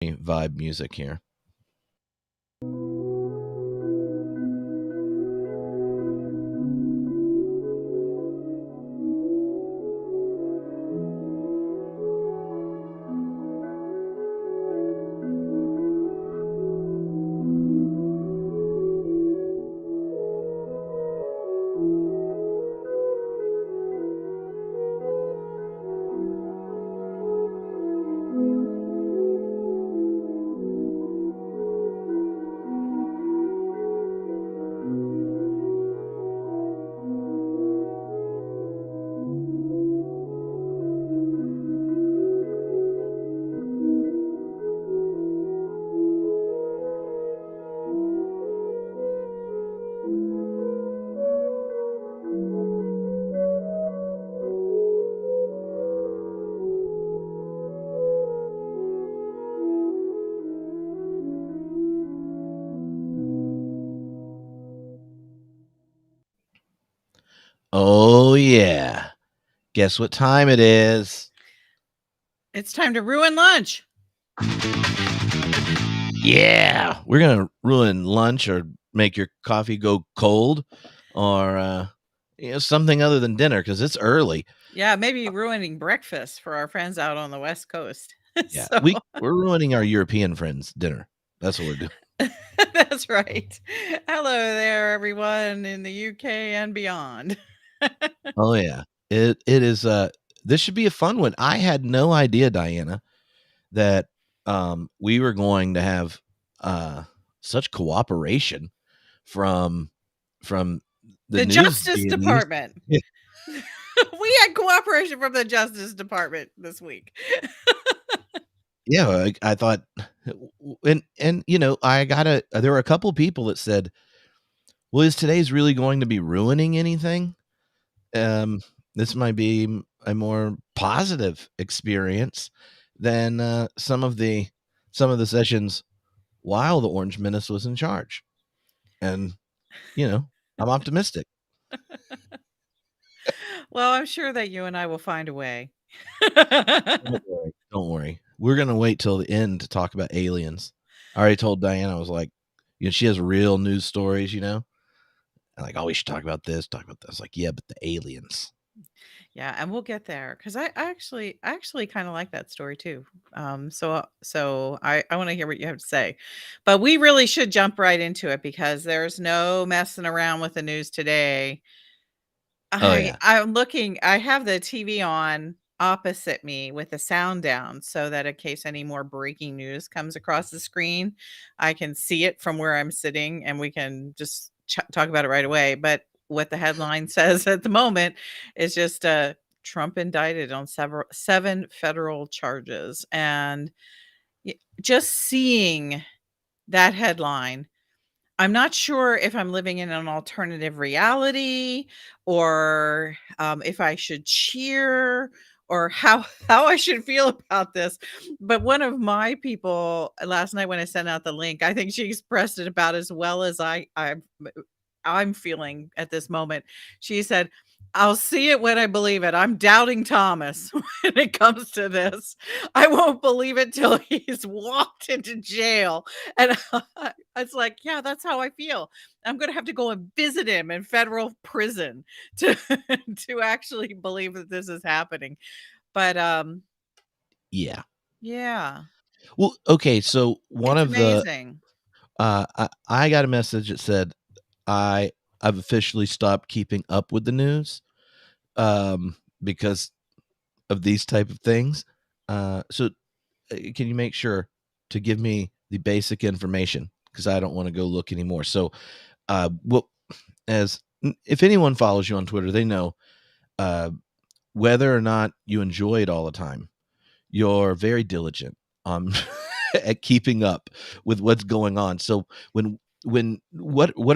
vibe music here. Oh, yeah. Guess what time it is? It's time to ruin lunch. Yeah. We're going to ruin lunch or make your coffee go cold or something other than dinner because it's early. Yeah, maybe ruining breakfast for our friends out on the West Coast. Yeah. So We're ruining our European friends' dinner. That's what we're doing. that's right. Hello there, everyone in the UK and beyond. Oh, yeah. It is this should be a fun one. I had no idea, Diana, that we were going to have such cooperation from the news Justice deities. Department. Yeah. We had cooperation from the Justice Department this week. Yeah, I thought, and there were a couple people that said, "Well, is today's really going to be ruining anything? This might be a more positive experience than some of the sessions while the Orange Menace was in charge." And I'm optimistic. Well, I'm sure that you and I will find a way. Don't worry. We're gonna wait till the end to talk about aliens. I already told Diana, I was like, she has real news stories, and like, oh, we should talk about this, Like, yeah, but the aliens. Yeah, and we'll get there because I actually kind of like that story too. So I want to hear what you have to say, but we really should jump right into it because there's no messing around with the news today. Oh yeah. I'm looking. I have the TV on opposite me with the sound down so that in case any more breaking news comes across the screen, I can see it from where I'm sitting and we can just talk about it right away. But what the headline says at the moment is just Trump indicted on 7 federal charges. And just seeing that headline, I'm not sure if I'm living in an alternative reality or if I should cheer or how I should feel about this. But one of my people last night when I sent out the link, I think she expressed it about as well as I'm feeling at this moment. She said, "I'll see it when I believe it. I'm doubting Thomas when it comes to this. I won't believe it till he's walked into jail." And it's like, yeah, that's how I feel. I'm going to have to go and visit him in federal prison to to actually believe that this is happening. But Yeah. yeah. Well, okay, so one It's of the amazing. I got a message that said I've officially stopped keeping up with the news because of these type of things. So can you make sure to give me the basic information because I don't want to go look anymore. So if anyone follows you on Twitter, they know whether or not you enjoy it all the time, you're very diligent at keeping up with what's going on. So what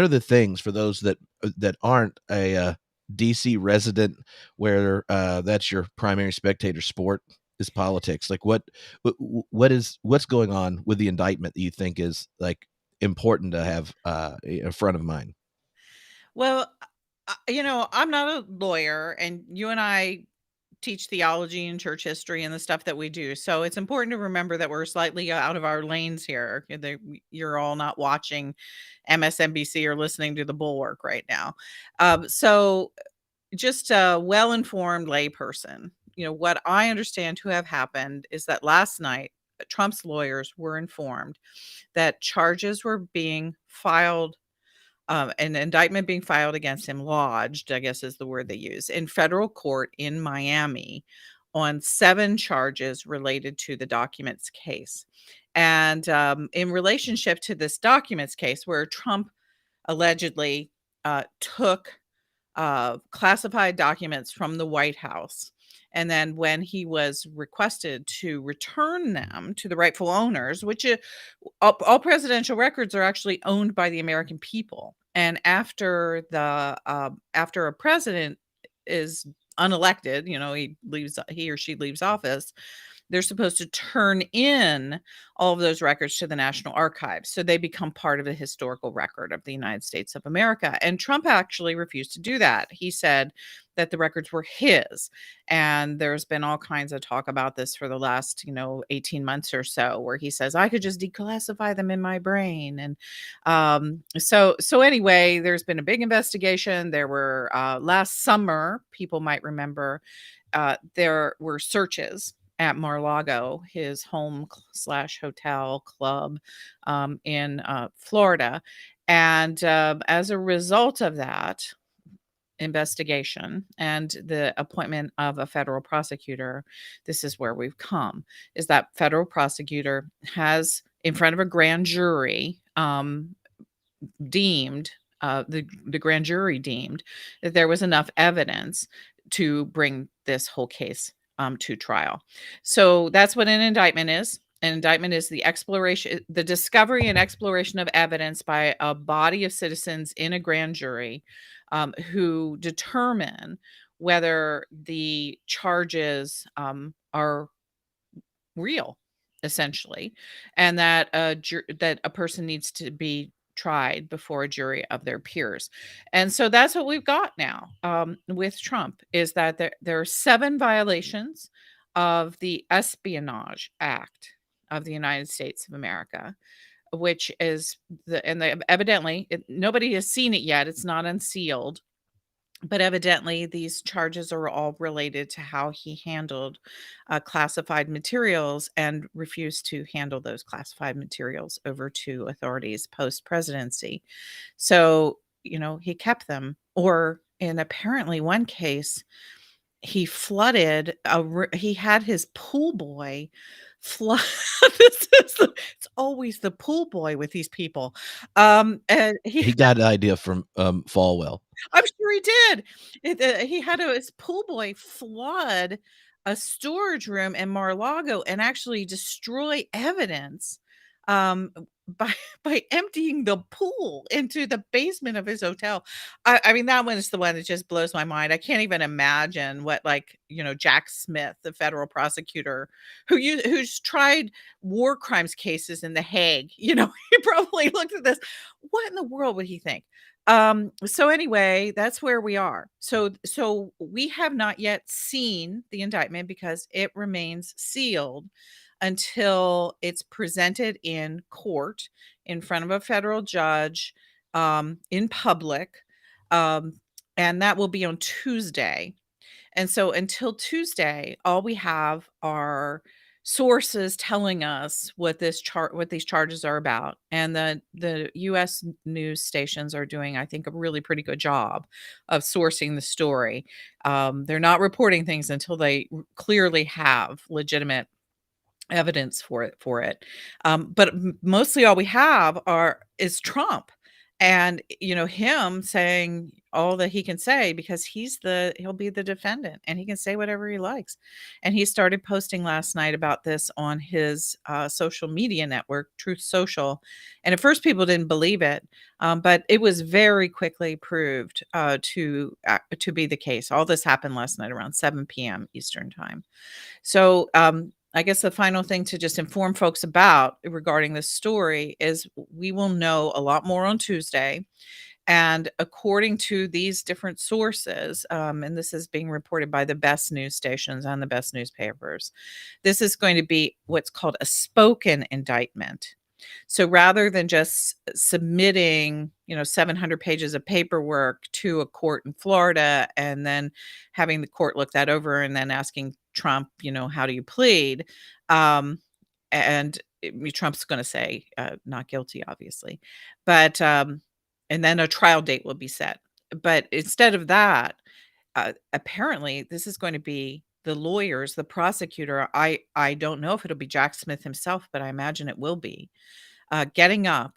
are the things for those that aren't a DC resident where that's your primary spectator sport is politics? Like what's going on with the indictment that you think is like important to have in front of mind? Well, I'm not a lawyer, and you and I teach theology and church history and the stuff that we do. So it's important to remember that we're slightly out of our lanes here. You're all not watching MSNBC or listening to the Bulwark right now. So just a well-informed layperson, what I understand to have happened is that last night, Trump's lawyers were informed that charges were being filed, an indictment being filed against him, lodged, I guess is the word they use, in federal court in Miami on 7 charges related to the documents case. And in relationship to this documents case, where Trump allegedly took classified documents from the White House. And then when he was requested to return them to the rightful owners, which all presidential records are actually owned by the American people. And after after a president is unelected, he or she leaves office, they're supposed to turn in all of those records to the National Archives. So they become part of the historical record of the United States of America. And Trump actually refused to do that. He said that the records were his. And there's been all kinds of talk about this for the last, 18 months or so, where he says, I could just declassify them in my brain. And so anyway, there's been a big investigation. There were last summer, people might remember, there were searches at Mar-a-Lago, his home/hotel club in Florida. And as a result of that investigation and the appointment of a federal prosecutor, this is where we've come, is that federal prosecutor has, in front of a grand jury, deemed, the grand jury deemed that there was enough evidence to bring this whole case to trial. So that's what an indictment is. An indictment is the discovery and exploration of evidence by a body of citizens in a grand jury who determine whether the charges are real, essentially, and that a person needs to be tried before a jury of their peers. And so that's what we've got now with Trump, is that there are 7 violations of the Espionage Act of the United States of America, which is evidently nobody has seen it yet. It's not unsealed. But evidently, these charges are all related to how he handled classified materials and refused to handle those classified materials over to authorities post-presidency. So, he kept them. Or in apparently one case, he flooded he had his pool boy flood. It's always the pool boy with these people. And He got an idea from Falwell. I'm sure he did. He had his pool boy flood a storage room in Mar-a-Lago and actually destroy evidence by emptying the pool into the basement of his hotel. I mean, that one is the one that just blows my mind. I can't even imagine what, Jack Smith, the federal prosecutor who's tried war crimes cases in The Hague, he probably looked at this. What in the world would he think? So anyway, that's where we are. So we have not yet seen the indictment because it remains sealed until it's presented in court in front of a federal judge, in public. And that will be on Tuesday. And so until Tuesday, all we have are sources telling us what these charges are about. And the US news stations are doing, I think, a really pretty good job of sourcing the story. They're not reporting things until they clearly have legitimate evidence for it. But mostly all we have is Trump. And, him saying all that he can say, because he'll be the defendant and he can say whatever he likes. And he started posting last night about this on his social media network, Truth Social. And at first people didn't believe it, but it was very quickly proved to be the case. All this happened last night around 7 p.m. Eastern time. So I guess the final thing to just inform folks about regarding this story is we will know a lot more on Tuesday. And according to these different sources, and this is being reported by the best news stations and the best newspapers, this is going to be what's called a spoken indictment. So rather than just submitting, 700 pages of paperwork to a court in Florida and then having the court look that over and then asking Trump, how do you plead? And Trump's going to say not guilty, obviously, but and then a trial date will be set. But instead of that, apparently this is going to be the lawyers, the prosecutor. I don't know if it'll be Jack Smith himself, but I imagine it will be getting up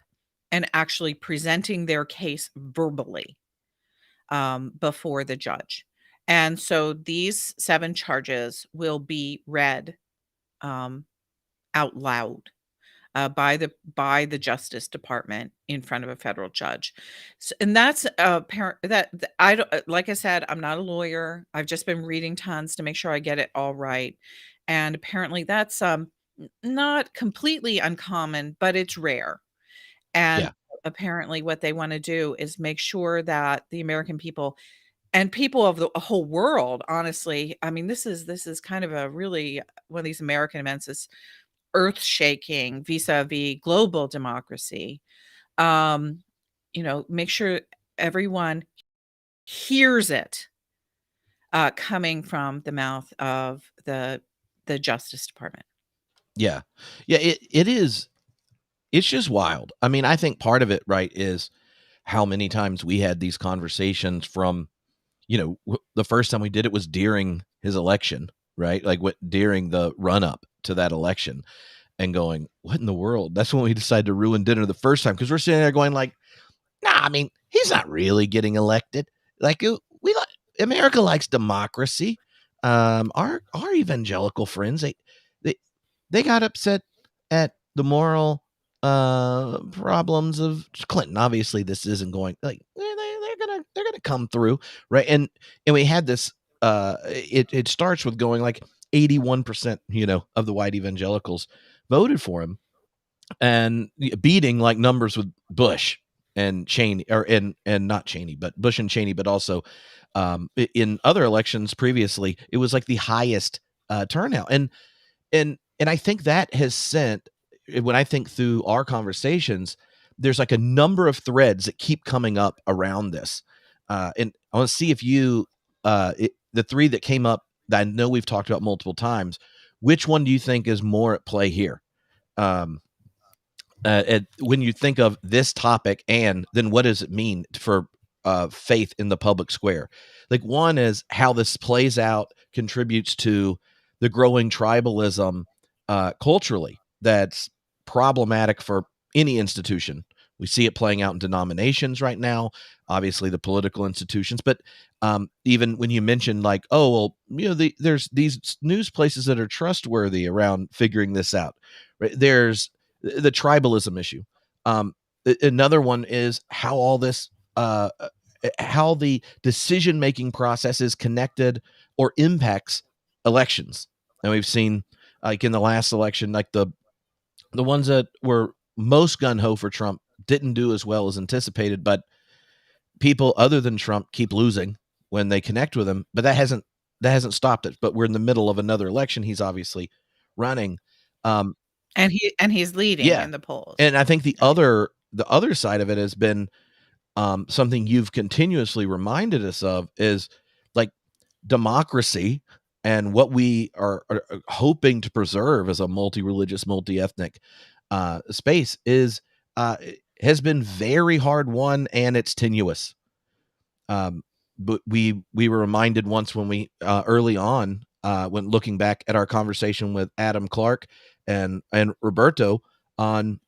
and actually presenting their case verbally before the judge. And so these 7 charges will be read out loud by the Justice Department in front of a federal judge. And that's apparent that I don't, like I said, I'm not a lawyer. I've just been reading tons to make sure I get it all right. And apparently that's not completely uncommon, but it's rare. And Yeah. apparently what they want to do is make sure that the American people and people of the whole world, honestly, I mean, this is kind of a really one of these American events is earth-shaking vis-a-vis global democracy. Um, make sure everyone hears it, coming from the mouth of the Justice Department. Yeah. Yeah, it is it's just wild. I mean, I think part of it, right, is how many times we had these conversations from, the first time we did it was during his election, right? Like what during the run up to that election and going, what in the world? That's when we decided to ruin dinner the first time because we're sitting there going like, nah, I mean, he's not really getting elected. Like America likes democracy. Our evangelical friends, they they got upset at the moral problems of Clinton. Obviously, this isn't going like they're gonna come through, right? And we had this. It starts with going like 81%, of the white evangelicals voted for him, and beating like numbers with Bush and Cheney, and not Cheney, but Bush and Cheney, but also in other elections previously, it was like the highest turnout, and I think that has sent. When I think through our conversations, there's like a number of threads that keep coming up around this, and I want to see if the 3 that came up that I know we've talked about multiple times, which one do you think is more at play here? Um, when you think of this topic, and then what does it mean for faith in the public square? Like one is how this plays out, contributes to the growing tribalism culturally that's problematic for any institution. We see it playing out in denominations right now, obviously the political institutions, but even when you mention like, oh, well, there's these news places that are trustworthy around figuring this out, right? There's the tribalism issue. Another one is how all this, how the decision-making process is connected or impacts elections. And we've seen, like in the last election, like the ones that were most gun-ho for Trump didn't do as well as anticipated, but people other than Trump keep losing when they connect with him. But that hasn't stopped it. But we're in the middle of another election. He's obviously running. And he's leading Yeah, in the polls. and I think the I mean, other side of it has been something you've continuously reminded us of is like democracy and what we are hoping to preserve as a multi-religious, multi-ethnic space is has been very hard won, and it's tenuous. But we were reminded once when we early on when looking back at our conversation with Adam Clark and Roberto on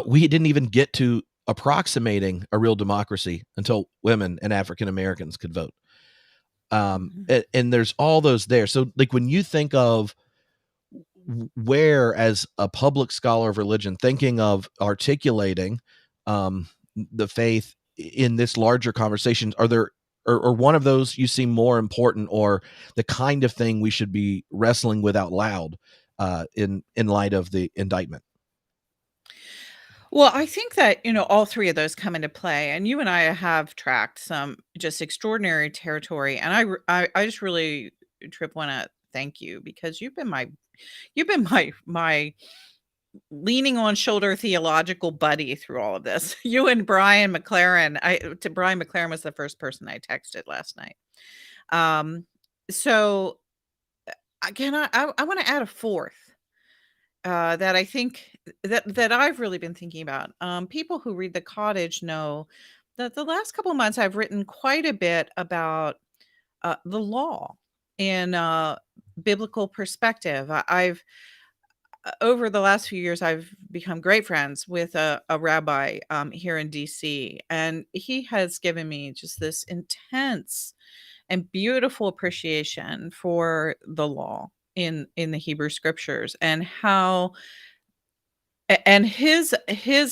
we didn't even get to approximating a real democracy until women and African Americans could vote. mhm. And there's all those there. So like when you think of where as a public scholar of religion, thinking of articulating the faith in this larger conversation, are there or one of those you see more important or the kind of thing we should be wrestling with out loud in light of the indictment? Well, I think that, all 3 of those come into play, and you and I have tracked some just extraordinary territory, and I just really, Tripp, wanna thank you because you've been my leaning on shoulder theological buddy through all of this. You and Brian McLaren, Brian McLaren was the first person I texted last night. Um, so, again, I wanna add a 4th. That I think that I've really been thinking about. People who read the Cottage know that the last couple of months I've written quite a bit about the law in biblical perspective. I've over the last few years I've become great friends with a rabbi here in DC, and he has given me just this intense and beautiful appreciation for the law in the Hebrew scriptures and how and his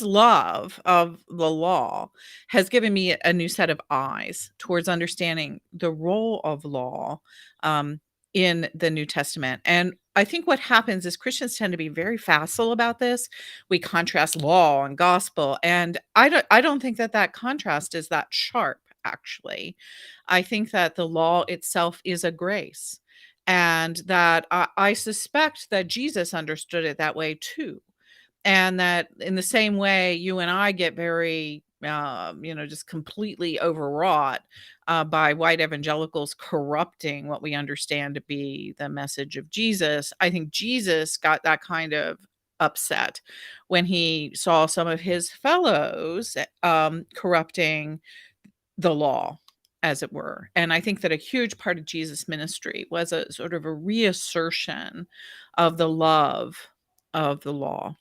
love of the law has given me a new set of eyes towards understanding the role of law, um, in the New Testament, and I think what happens is Christians tend to be very facile about this. We contrast law and gospel, and I don't think that that contrast is that sharp, actually. I think that the law itself is a grace, and that I suspect that Jesus understood it that way too. And that in the same way, you and I get very, just completely overwrought by white evangelicals corrupting what we understand to be the message of Jesus. I think Jesus got that kind of upset when he saw some of his fellows corrupting the law, as it were. And I think that a huge part of Jesus' ministry was a sort of a reassertion of the love of the law.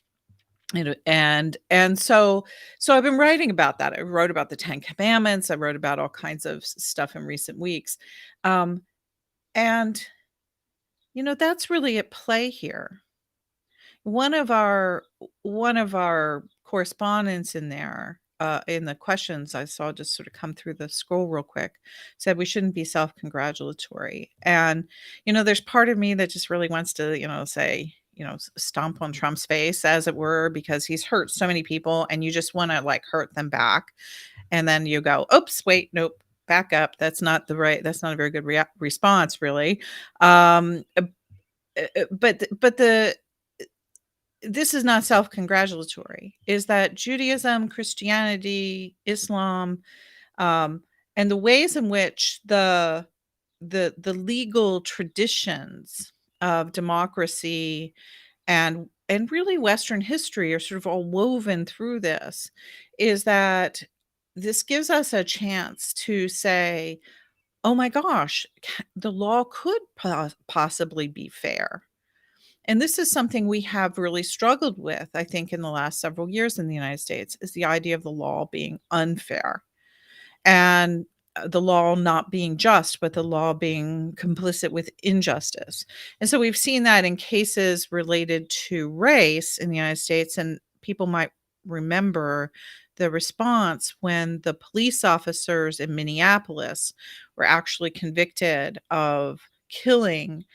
And so I've been writing about that. I wrote about the 10 commandments. I wrote about all kinds of stuff in recent weeks. Um, and that's really at play here. One of our one of our correspondents in there, in the questions I saw just sort of come through the scroll real quick, said we shouldn't be self-congratulatory. And, there's part of me that just really wants to, say, stomp on Trump's face, as it were, because he's hurt so many people and you just want to like hurt them back. And then you go, oops, wait, nope, back up. That's not a very good response, really. But this is not self-congratulatory, is that Judaism, Christianity, Islam, um, and the ways in which the legal traditions of democracy and really Western history are sort of all woven through this, is that this gives us a chance to say, "Oh my gosh, the law could possibly be fair." And this is something we have really struggled with, I think, in the last several years in the United States, is the idea of the law being unfair and the law not being just, but the law being complicit with injustice. And so we've seen that in cases related to race in the United States, and people might remember the response when the police officers in Minneapolis were actually convicted of killing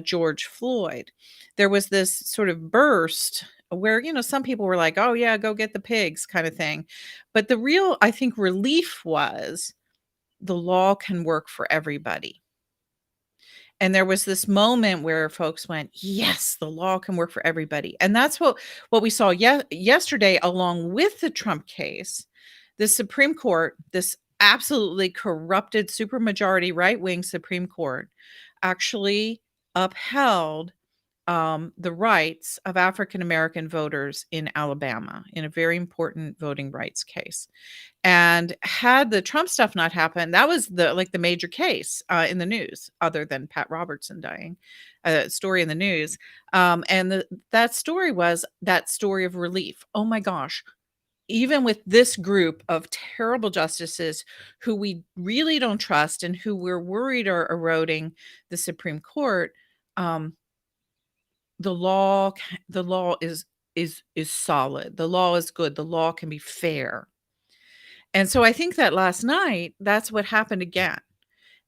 George Floyd. There was this sort of burst where, some people were like, oh, yeah, go get the pigs kind of thing. But the real, I think, relief was the law can work for everybody. And there was this moment where folks went, "Yes, the law can work for everybody." And that's what we saw yesterday along with the Trump case. The Supreme Court, this absolutely corrupted supermajority right-wing Supreme Court, actually upheld the rights of African American voters in Alabama in a very important voting rights case. And had the Trump stuff not happened, that was the major case in the news, other than Pat Robertson dying, story in the news. That story was that story of relief. Oh my gosh. Even with this group of terrible justices who we really don't trust and who we're worried are eroding the Supreme Court, um, the law is solid. The law is good. The law can be fair. And so I think that last night, that's what happened again,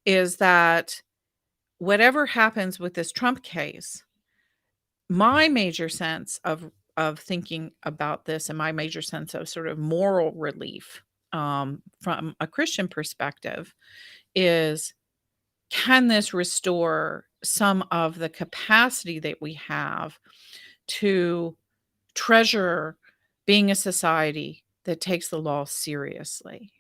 is that whatever happens with this Trump case, my major sense of thinking about this, and my major sense of sort of moral relief from a Christian perspective is, can this restore some of the capacity that we have to treasure being a society that takes the law seriously?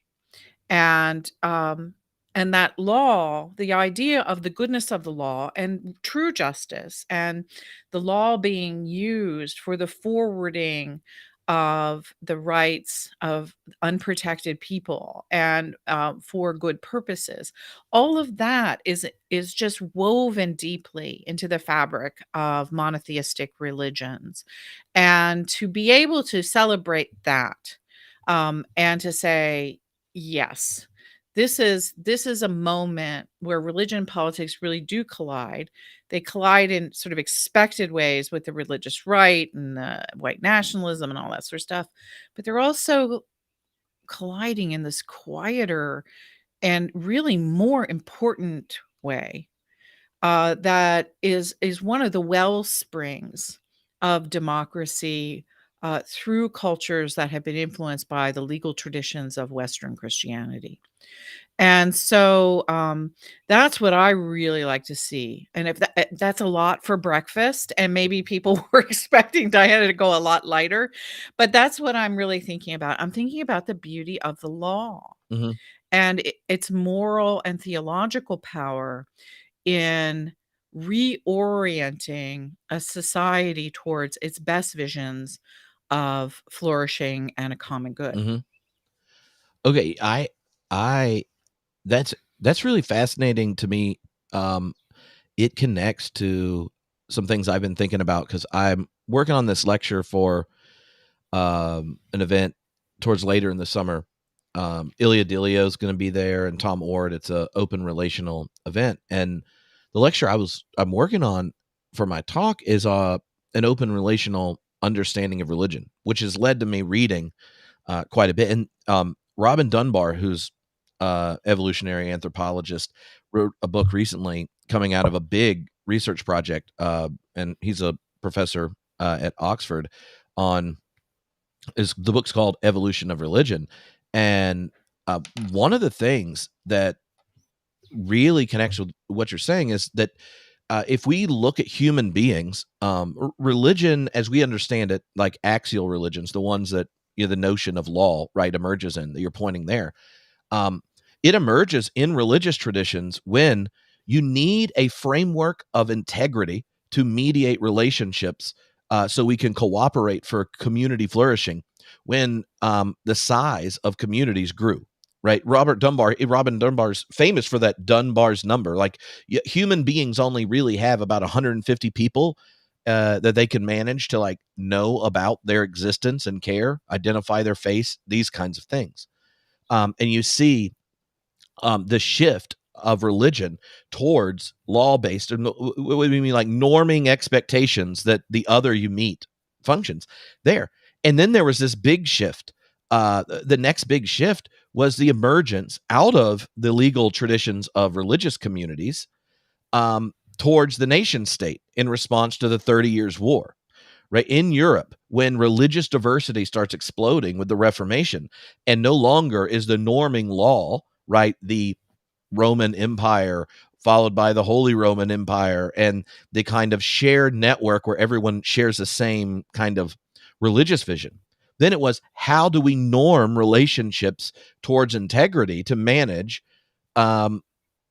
And, um, and that law, the idea of the goodness of the law and true justice, and the law being used for the forwarding of the rights of unprotected people and for good purposes, all of that is just woven deeply into the fabric of monotheistic religions. And to be able to celebrate that, and to say, yes, this is a moment where religion and politics really do collide. They collide in sort of expected ways with the religious right and the white nationalism and all that sort of stuff, but they're also colliding in this quieter and really more important way, that is one of the well springs of democracy, through cultures that have been influenced by the legal traditions of Western Christianity. And so, that's what I really like to see. And if that's a lot for breakfast, and maybe people were expecting Diana to go a lot lighter, but that's what I'm really thinking about. I'm thinking about the beauty of the law Mhm. and its moral and theological power in reorienting a society towards its best visions of flourishing and a common good. Mhm. Okay, I that's that's really fascinating to me. Um, it connects to some things I've been thinking about because I'm working on this lecture for an event towards later in the summer. Ilya Dilio is going to be there, and Tom Ord. It's a open relational event, and the lecture I'm working on for my talk is an open relational understanding of religion, which has led to me reading quite a bit. And Robin Dunbar, who's evolutionary anthropologist, wrote a book recently coming out of a big research project, and he's a professor at Oxford. On is the book's called Evolution of Religion, and one of the things that really connects with what you're saying is that if we look at human beings, religion as we understand it, like axial religions, the ones that the notion of law, right, emerges in, that you're pointing there, um, it emerges in religious traditions when you need a framework of integrity to mediate relationships, so we can cooperate for community flourishing when the size of communities grew. Right, Robin Dunbar's famous for that Dunbar's number. Like, human beings only really have about 150 people that they can manage to, like, know about their existence and care, identify their face, these kinds of things. And you see the shift of religion towards law-based, and what do we mean, like norming expectations that the other you meet functions there. And then there was this big shift. The next big shift was the emergence out of the legal traditions of religious communities, towards the nation state in response to the 30 Years' War. Right, in Europe, when religious diversity starts exploding with the Reformation, and no longer is the norming law, right, the Roman Empire followed by the Holy Roman Empire, and the kind of shared network where everyone shares the same kind of religious vision. Then it was, how do we norm relationships towards integrity to manage um,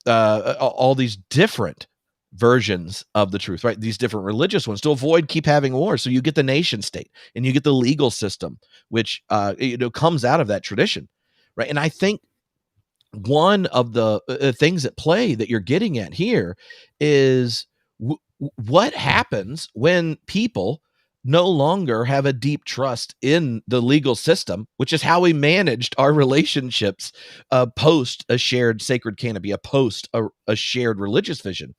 all these different versions of the truth, right? These different religious ones, to avoid keep having wars. So you get the nation state and you get the legal system, which comes out of that tradition, right? And I think one of the things at play that you're getting at here is what happens when people no longer have a deep trust in the legal system, which is how we managed our relationships post a shared sacred canopy, a post a shared religious vision.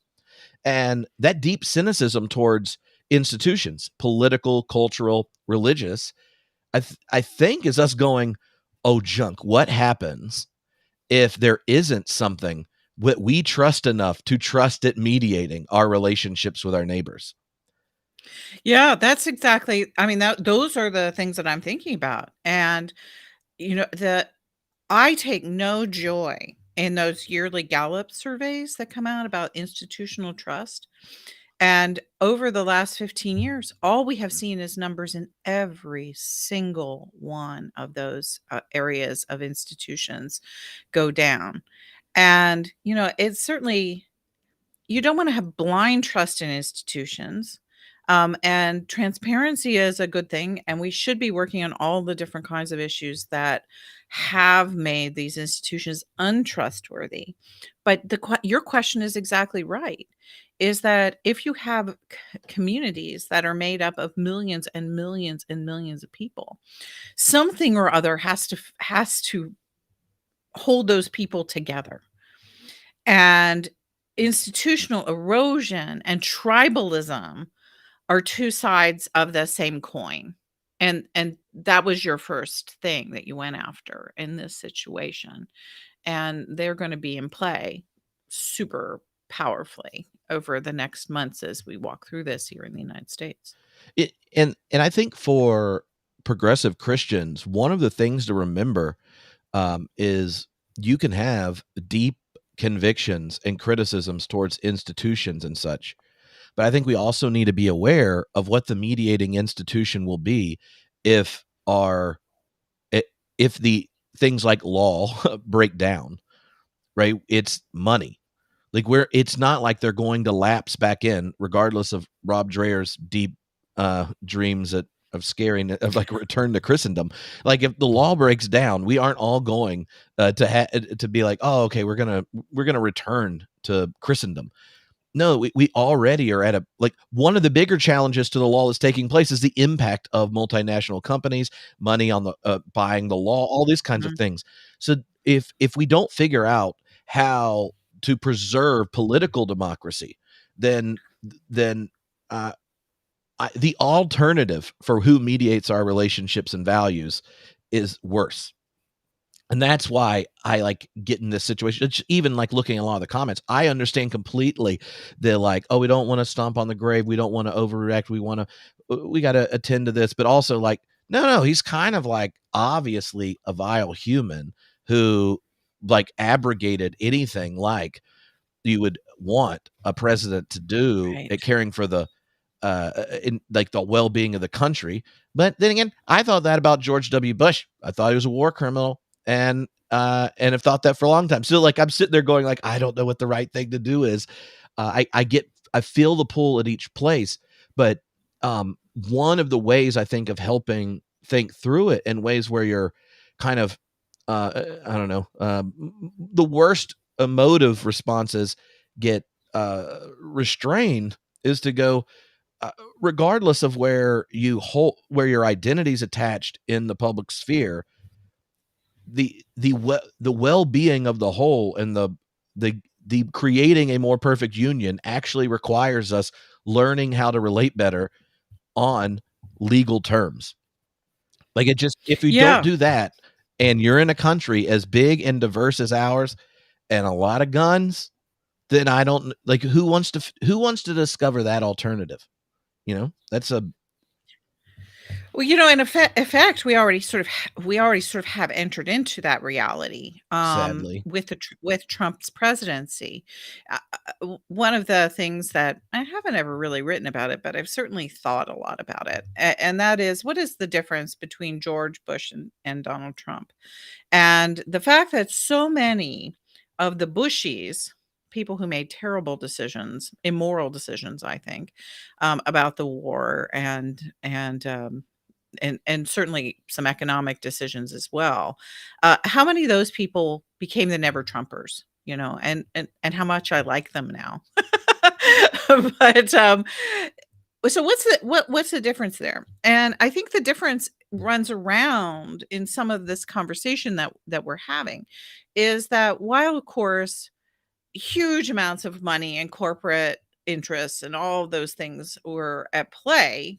And that deep cynicism towards institutions, political, cultural, religious, I think is us going, oh, junk, what happens if there isn't something that we trust enough to trust it mediating our relationships with our neighbors? Yeah, that's exactly, I mean, those are the things that I'm thinking about. And, the I take no joy in those yearly Gallup surveys that come out about institutional trust. And over the last 15 years, all we have seen is numbers in every single one of those areas of institutions go down. And, it's certainly, you don't want to have blind trust in institutions. And transparency is a good thing. And we should be working on all the different kinds of issues that have made these institutions untrustworthy. But your question is exactly right. Is that if you have communities that are made up of millions and millions and millions of people, something or other has to hold those people together. And institutional erosion and tribalism are two sides of the same coin. And that was your first thing that you went after in this situation. And they're going to be in play super powerfully over the next months as we walk through this here in the United States. And I think for progressive Christians, one of the things to remember is you can have deep convictions and criticisms towards institutions and such. But I think we also need to be aware of what the mediating institution will be if our if the things like law break down, right? It's money. Like it's not like they're going to lapse back in, regardless of Rob Dreher's deep dreams of scaring of like return to Christendom. Like if the law breaks down, we aren't all going to be like, oh, okay, we're gonna return to Christendom. No, we already are at a like one of the bigger challenges to the law that's taking place is the impact of multinational companies, money on the buying the law, all these kinds of Mhm. things. So if we don't figure out how to preserve political democracy, then then uh, the alternative for who mediates our relationships and values is worse. And that's why I like get in this situation. It's even like looking at a lot of the comments, I understand completely. They're like, oh, we don't want to stomp on the grave. We don't want to overreact. We got to attend to this. But also, like, no, he's kind of like obviously a vile human who like abrogated anything like you would want a president to do Right. at caring for the in like the well-being of the country. But then again, I thought that about George W. Bush. I thought he was a war criminal and have thought that for a long time. So like I'm sitting there going like I don't know what the right thing to do is. I feel the pull at each place, but one of the ways I think of helping think through it in ways where you're kind of I don't know, the worst emotive responses get restrained is to go uh, regardless of where your identity is attached in the public sphere, the well-being of the whole and the creating a more perfect union actually requires us learning how to relate better on legal terms. Like it just if you don't Yeah. do that and you're in a country as big and diverse as ours and a lot of guns, then I don't like who wants to discover that alternative? That's a Well, in effect, we already sort of have entered into that reality, sadly. with Trump's presidency. One of the things that I haven't ever really written about it, but I've certainly thought a lot about it, and that is, what is the difference between George Bush and Donald Trump? And the fact that so many of the Bushies, people who made terrible decisions, immoral decisions, I think, about the war and certainly some economic decisions as well. How many of those people became the never Trumpers, and how much I like them now. But so what's the difference there? And I think the difference runs around in some of this conversation that we're having is that while of course huge amounts of money and corporate interests and all of those things were at play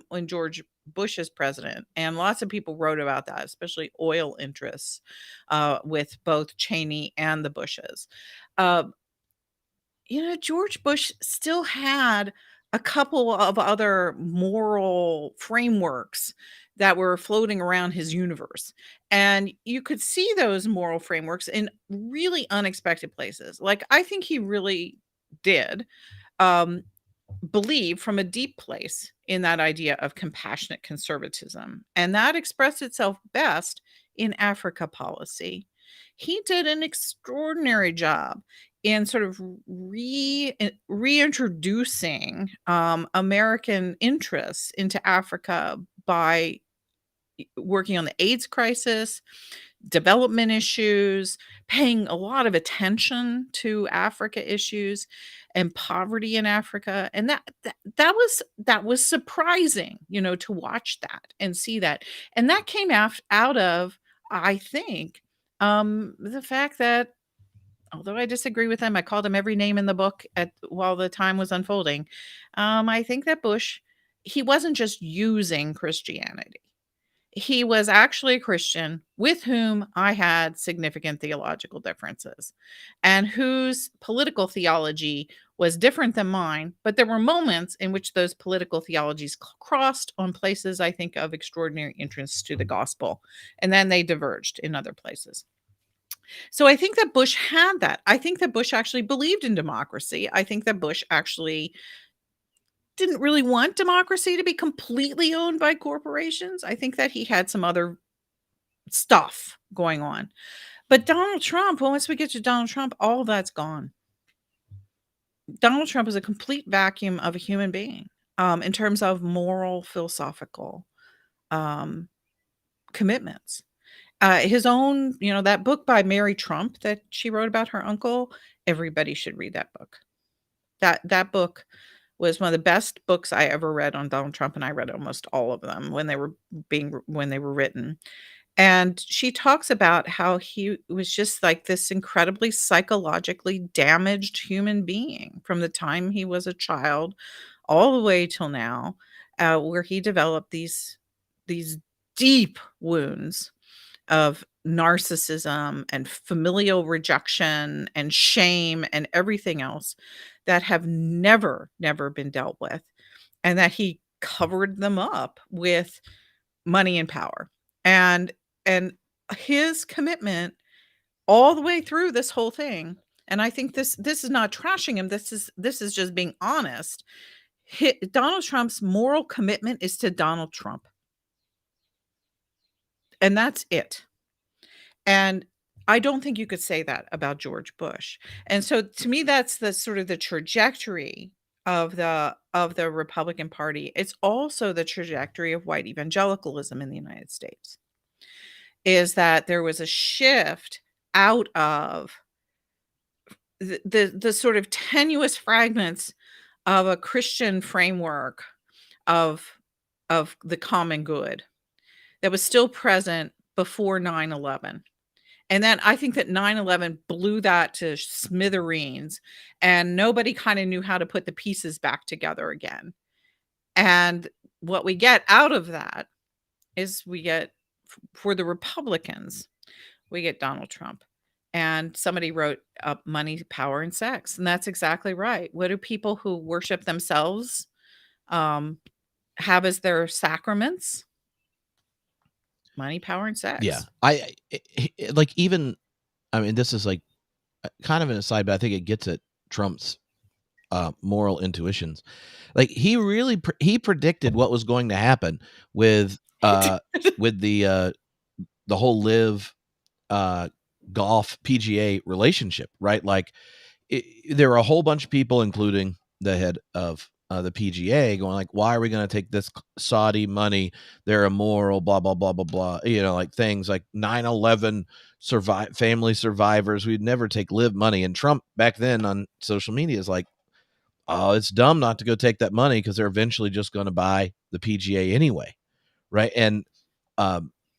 when George Bush is president. And lots of people wrote about that, especially oil interests with both Cheney and the Bushes. Uh, George Bush still had a couple of other moral frameworks that were floating around his universe. And you could see those moral frameworks in really unexpected places. Like, I think he really did um, believe from a deep place in that idea of compassionate conservatism. And that expressed itself best in Africa policy. He did an extraordinary job in sort of reintroducing American interests into Africa by working on the AIDS crisis, development issues, paying a lot of attention to Africa issues and poverty in Africa, and that was surprising, to watch that and see that, and that came out of, I think, the fact that although I disagree with him, I called him every name in the book while the time was unfolding. I think that Bush, he wasn't just using Christianity. He was actually a Christian with whom I had significant theological differences and whose political theology was different than mine. But there were moments in which those political theologies crossed on places I think of extraordinary interest to the gospel. And then they diverged in other places. So I think that Bush had that. I think that Bush actually believed in democracy. I think that Bush actually didn't really want democracy to be completely owned by corporations. I think that he had some other stuff going on. But Donald Trump, well, once we get to Donald Trump, all that's gone. Donald Trump is a complete vacuum of a human being in terms of moral, philosophical um, commitments. His own, that book by Mary Trump that she wrote about her uncle, everybody should read that book. That book was one of the best books I ever read on Donald Trump, and I read almost all of them when they were written. And she talks about how he was just like this incredibly psychologically damaged human being from the time he was a child all the way till now, where he developed these deep wounds of narcissism and familial rejection and shame and everything else that have never been dealt with, and that he covered them up with money and power. And his commitment all the way through this whole thing, and I think this is not trashing him, this is just being honest. Donald Trump's moral commitment is to Donald Trump. And that's it. And I don't think you could say that about George Bush. And so to me, that's the sort of the trajectory of the Republican Party. It's also the trajectory of white evangelicalism in the United States. Is that there was a shift out of the sort of tenuous fragments of a Christian framework of the common good that was still present before 9/11. And then I think that 9/11 blew that to smithereens, and nobody kinda knew how to put the pieces back together again. And what we get out of that is we get for the Republicans, we get Donald Trump. And somebody wrote Money, Power, and Sex, and that's exactly right. What do people who worship themselves, um, have as their sacraments? Money, power, and Yeah. sex. Like, even, I mean, this is like kind of an aside, but I think it gets at Trump's moral intuitions. Like, he really he predicted what was going to happen with the whole live golf PGA relationship, right? Like, there were a whole bunch of people, including the head of the PGA, going like, why are we going to take this Saudi money? They're immoral, blah, blah, blah, blah, blah. Like things like 9/11 family survivors. We'd never take live money. And Trump back then on social media is like, oh, it's dumb not to go take that money because they're eventually just going to buy the PGA anyway. Right. And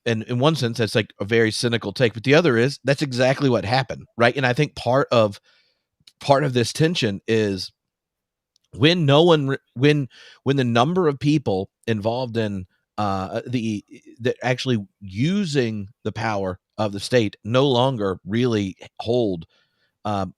in one sense, that's like a very cynical take, but the other is that's exactly what happened. Right. And I think part of this tension is when when the number of people involved in that actually using the power of the state no longer really hold um,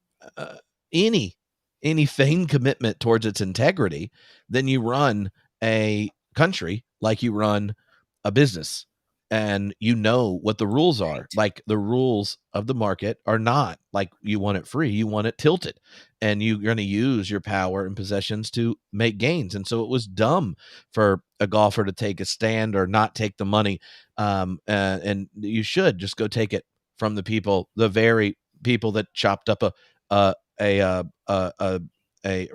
any any feigned commitment towards its integrity, then you run a country like you run a business, and you know what the rules are. Right. Like, the rules of the market are not like you want it free, you want it tilted, and you're going to use your power and possessions to make gains. And so it was dumb for a golfer to take a stand or not take the money. And you should just go take it from the people, the very people that chopped up a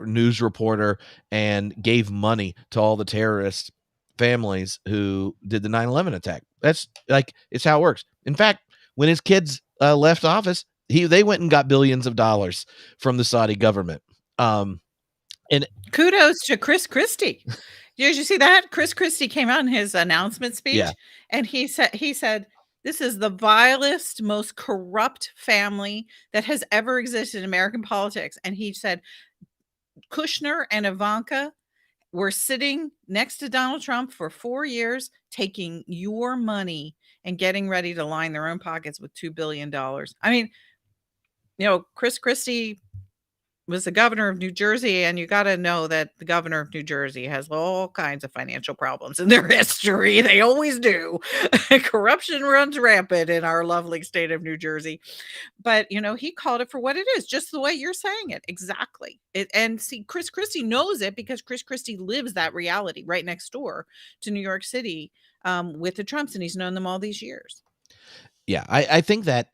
news reporter and gave money to all the terrorist families who did the 9/11 attack. That's like, it's how it works. In fact, when his kids left office, they went and got billions of dollars from the Saudi government. And kudos to Chris Christie. Did you see that? Chris Christie came out in his announcement speech, yeah, and he said, this is the vilest, most corrupt family that has ever existed in American politics. And he said, Kushner and Ivanka were sitting next to Donald Trump for 4 years, taking your money and getting ready to line their own pockets with $2 billion. I mean, Chris Christie was the governor of New Jersey, and you got to know that the governor of New Jersey has all kinds of financial problems in their history. They always do. Corruption runs rampant in our lovely state of New Jersey. But, he called it for what it is, just the way you're saying it. Exactly. And see, Chris Christie knows it because Chris Christie lives that reality right next door to New York City with the Trumps, and he's known them all these years. Yeah, I think that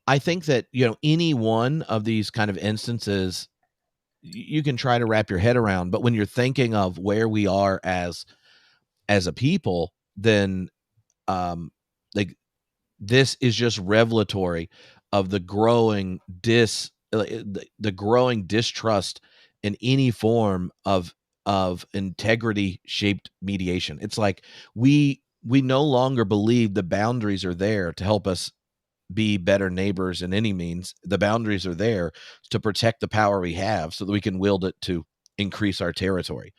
I think that, any one of these kind of instances you can try to wrap your head around, but when you're thinking of where we are as a people, then like, this is just revelatory of the growing the growing distrust in any form of integrity shaped mediation. It's like we no longer believe the boundaries are there to help us be better neighbors in any means. The boundaries are there to protect the power we have so that we can wield it to increase our territory.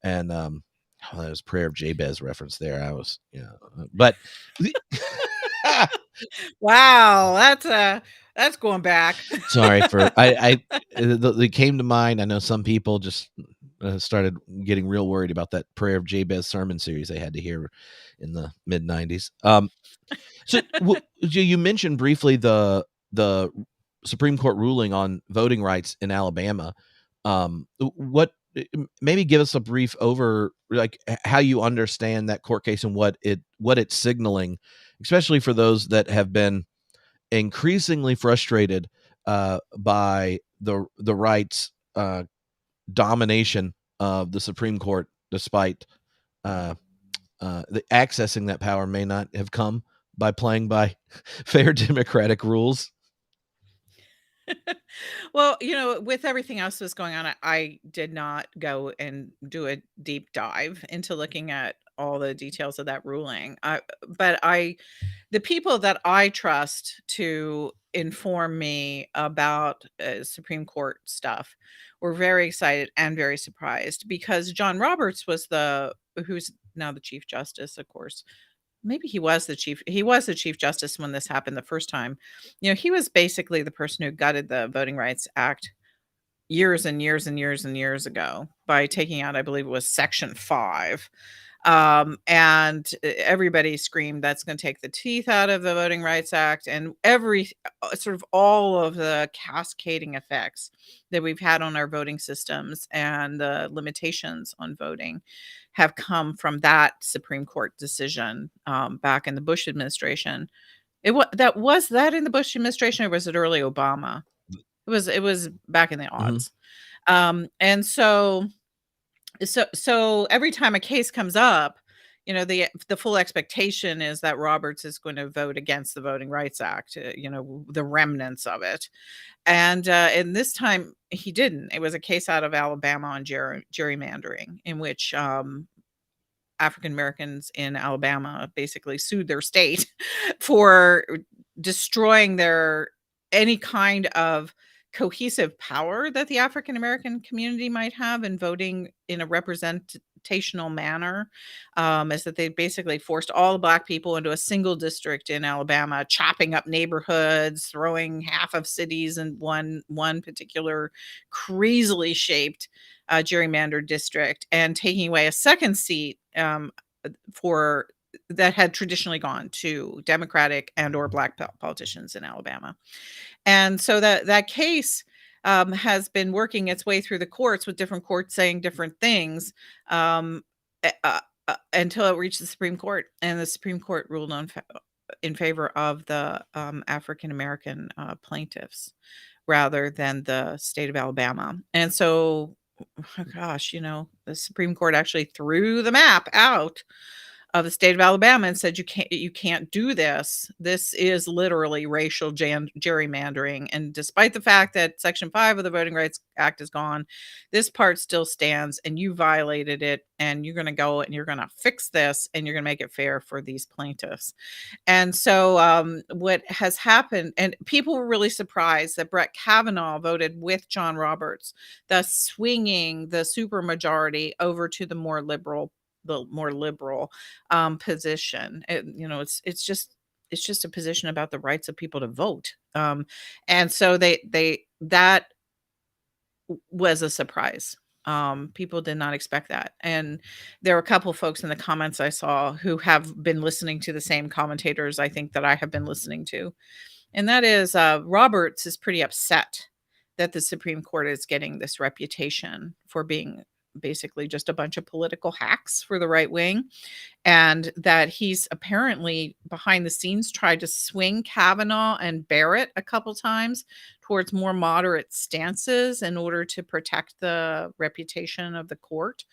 And that was Prayer of Jabez reference there. I was, but Wow, that's going back. sorry for they came to mind. I know some people just started getting real worried about that Prayer of Jabez sermon series they had to hear in the mid 90s. So you mentioned briefly the Supreme Court ruling on voting rights in Alabama. What, maybe give us a brief like how you understand that court case and what it's signaling, especially for those that have been increasingly frustrated by the rights domination of the Supreme Court, despite the accessing that power may not have come by playing by fair democratic rules. Well, with everything else that's going on, I did not go and do a deep dive into looking at all the details of that ruling. But the people that I trust to inform me about Supreme Court stuff were very excited and very surprised because John Roberts was who's now the Chief Justice, of course. Maybe he was the Chief Justice when this happened the first time. He was basically the person who gutted the Voting Rights Act years and years and years and years ago by taking out, I believe it was Section 5. And everybody screamed that's going to take the teeth out of the Voting Rights Act, and sort of all of the cascading effects that we've had on our voting systems and the limitations on voting have come from that Supreme Court decision back in the Bush administration. Was that in the Bush administration, or was it early Obama? It was back in the odds. And so every time a case comes up, the full expectation is that Roberts is going to vote against the Voting Rights Act, the remnants of it. And this time he didn't. It was a case out of Alabama on gerrymandering, in which African Americans in Alabama basically sued their state for destroying any kind of cohesive power that the African American community might have in voting in a representative manner, is that they basically forced all the Black people into a single district in Alabama, chopping up neighborhoods, throwing half of cities in one particular crazily shaped gerrymandered district, and taking away a second seat for that had traditionally gone to Democratic and or Black politicians in Alabama. And so that case has been working its way through the courts, with different courts saying different things, until it reached the Supreme Court, and the Supreme Court ruled in favor of the African American plaintiffs rather than the state of Alabama. And so, oh gosh, the Supreme Court actually threw the map out of the state of Alabama and said, you can't do this. This is literally racial gerrymandering. And despite the fact that Section 5 of the Voting Rights Act is gone, this part still stands, and you violated it, and you're going to go and you're going to fix this, and you're going to make it fair for these plaintiffs. And so what has happened, and people were really surprised that Brett Kavanaugh voted with John Roberts, thus swinging the supermajority over to the more liberal position. It's just a position about the rights of people to vote. And so that was a surprise. People did not expect that. And there were a couple of folks in the comments I saw who have been listening to the same commentators I think that I have been listening to. And that is Roberts is pretty upset that the Supreme Court is getting this reputation for being basically just a bunch of political hacks for the right wing, and that he's apparently behind the scenes tried to swing Kavanaugh and Barrett a couple times towards more moderate stances in order to protect the reputation of the court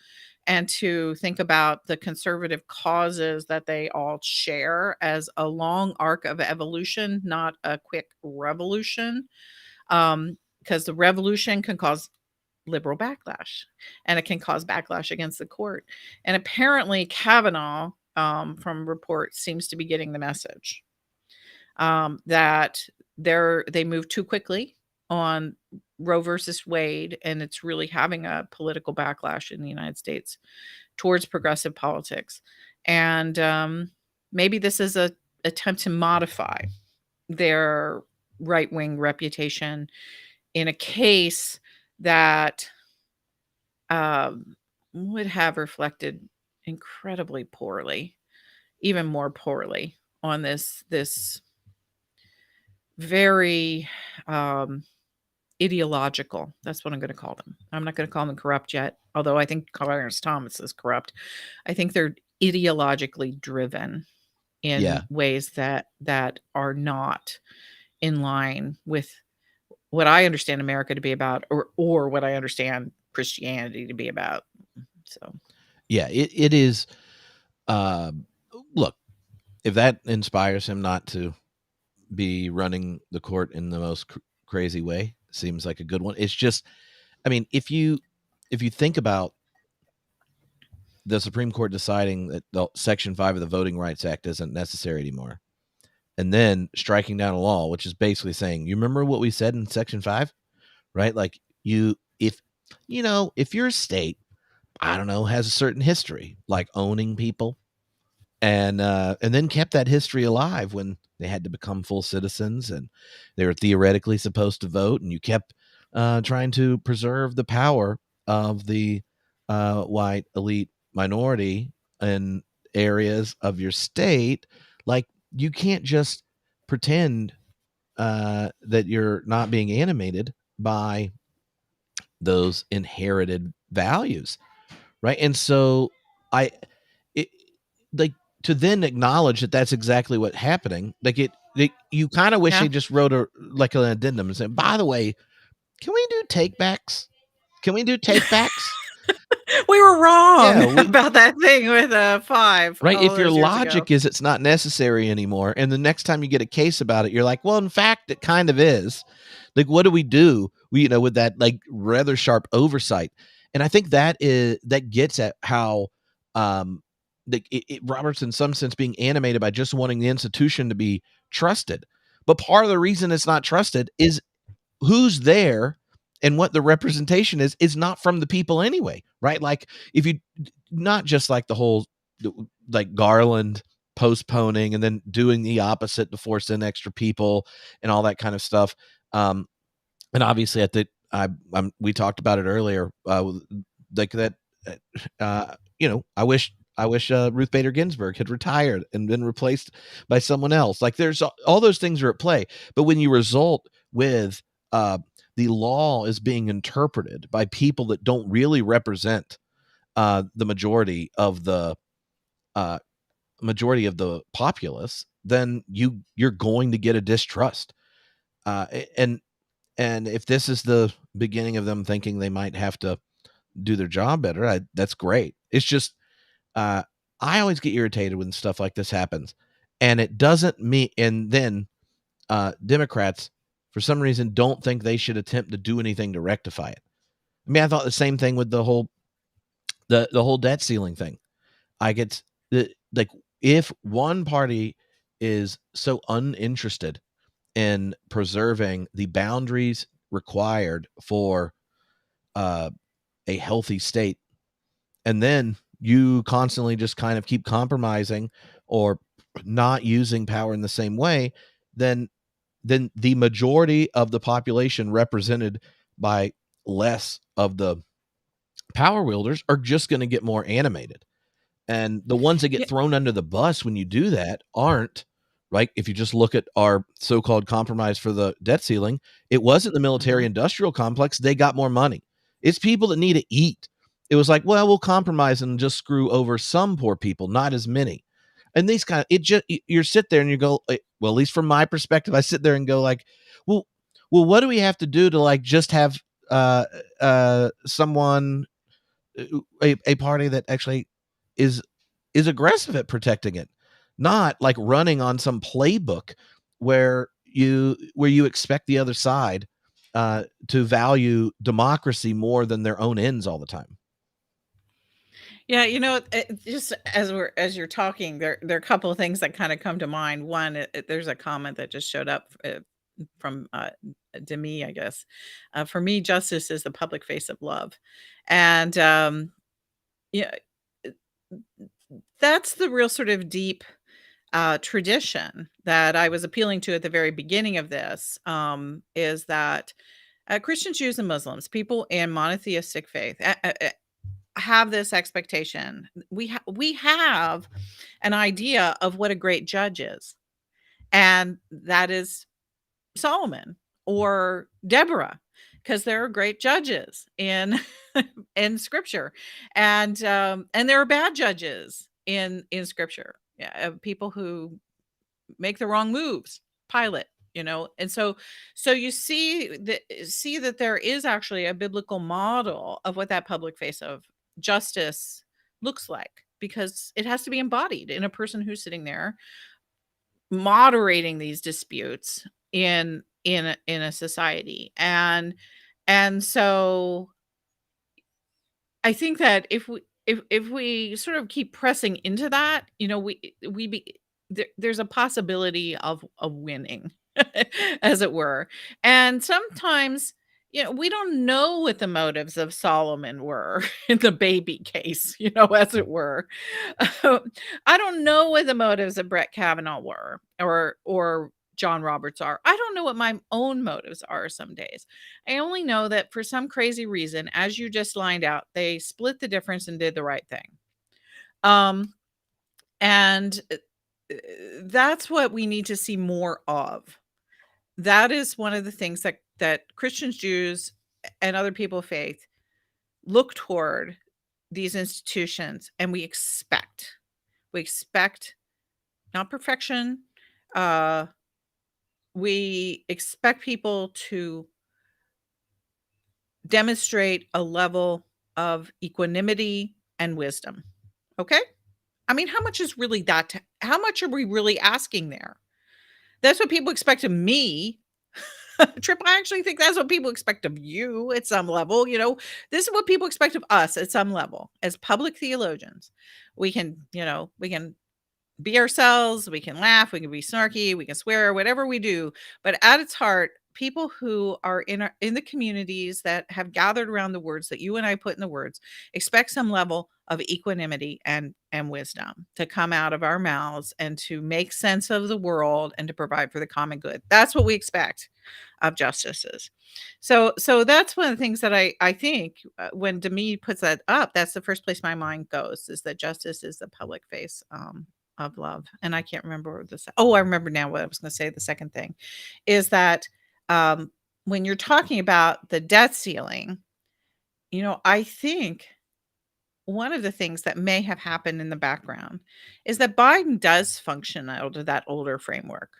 and to think about the conservative causes that they all share as a long arc of evolution, not a quick revolution. Because the revolution can cause liberal backlash, and it can cause backlash against the court. And apparently Kavanaugh, from reports, seems to be getting the message that they moved too quickly on Roe versus Wade, and it's really having a political backlash in the United States towards progressive politics. And maybe this is a attempt to modify their right-wing reputation in a case that would have reflected incredibly poorly, even more poorly, on this very ideological, that's what I'm going to call them. I'm not going to call them corrupt yet, although I think Clarence Thomas is corrupt. I think they're ideologically driven in ways that are not in line with what I understand America to be about, or what I understand Christianity to be about. So, yeah, it is. Look, if that inspires him not to be running the court in the most crazy way, seems like a good one. It's just, I mean, if you think about the Supreme Court deciding that Section 5 of the Voting Rights Act isn't necessary anymore, and then striking down a law, which is basically saying, you remember what we said in Section 5, right? Like if your state, I don't know, has a certain history, like owning people, and then kept that history alive when they had to become full citizens and they were theoretically supposed to vote, and you kept trying to preserve the power of the white elite minority in areas of your state, like, you can't just pretend that you're not being animated by those inherited values, right? And so like, to then acknowledge that that's exactly what's happening, like you kind of wish they just wrote an addendum and said, by the way, can we do takebacks? We were wrong about that thing with 5. Right. If your logic is it's not necessary anymore, and the next time you get a case about it, you're like, well, in fact, it kind of is. Like, what do? We, with that, like, rather sharp oversight. And I think that gets at how Robert's in some sense being animated by just wanting the institution to be trusted. But part of the reason it's not trusted is who's there and what the representation is not from the people anyway, right? Like if you not just like the whole like Garland postponing and then doing the opposite to force in extra people and all that kind of stuff. And obviously at the we talked about it earlier, like that. I wish Ruth Bader Ginsburg had retired and been replaced by someone else. Like there's all those things are at play. But when you result with the law is being interpreted by people that don't really represent the majority of the populace, then you're going to get a distrust. And if this is the beginning of them thinking they might have to do their job better, that's great. It's just I always get irritated when stuff like this happens, and it doesn't mean. And then Democrats, for some reason, don't think they should attempt to do anything to rectify it. I mean, I thought the same thing with the whole debt ceiling thing. I get like if one party is so uninterested in preserving the boundaries required for a healthy state, and then you constantly just kind of keep compromising or not using power in the same way, then the majority of the population represented by less of the power wielders are just going to get more animated. And the ones that get thrown under the bus when you do that aren't, right? If you just look at our so-called compromise for the debt ceiling, it wasn't the military industrial complex. They got more money. It's people that need to eat. It was like, well, we'll compromise and just screw over some poor people, not as many. And these kind of, you sit there and you go, well, at least from my perspective, I sit there and go like, well, what do we have to do to like just have someone, a party that actually is aggressive at protecting it, not like running on some playbook where you expect the other side to value democracy more than their own ends all the time. Yeah, just as you're talking, there are a couple of things that kind of come to mind. One, there's a comment that just showed up from Demi, I guess. For me, justice is the public face of love, and yeah, that's the real sort of deep tradition that I was appealing to at the very beginning of this. Is that Christians, Jews, and Muslims, people in monotheistic faith, have this expectation. We have an idea of what a great judge is, and that is Solomon or Deborah, because there are great judges in in Scripture, and there are bad judges in Scripture. Yeah, people who make the wrong moves. Pilate, and so you see that there is actually a biblical model of what that public face of justice looks like, because it has to be embodied in a person who's sitting there moderating these disputes in a society. And so I think that if we sort of keep pressing into that, there's a possibility of winning, as it were. And sometimes, we don't know what the motives of Solomon were in the baby case, as it were. I don't know what the motives of Brett Kavanaugh were, or John Roberts are. I don't know what my own motives are some days. I only know that for some crazy reason, as you just lined out, they split the difference and did the right thing. And that's what we need to see more of. That is one of the things that Christians, Jews, and other people of faith look toward these institutions, and we expect not perfection. We expect people to demonstrate a level of equanimity and wisdom. Okay? I mean, how much is really that? How much are we really asking there? That's what people expect of me. Tripp, I actually think that's what people expect of you at some level. This is what people expect of us at some level as public theologians. We can be ourselves, we can laugh, we can be snarky, we can swear, whatever we do. But at its heart, people who are in the communities that have gathered around the words that you and I put in the words expect some level of equanimity and wisdom to come out of our mouths and to make sense of the world and to provide for the common good. That's what we expect of justices. So that's one of the things that I think when Demi puts that up, that's the first place my mind goes, is that justice is the public face of love. And I can't remember I remember now what I was going to say. The second thing is that when you're talking about the debt ceiling, I think one of the things that may have happened in the background is that Biden does function out of that older framework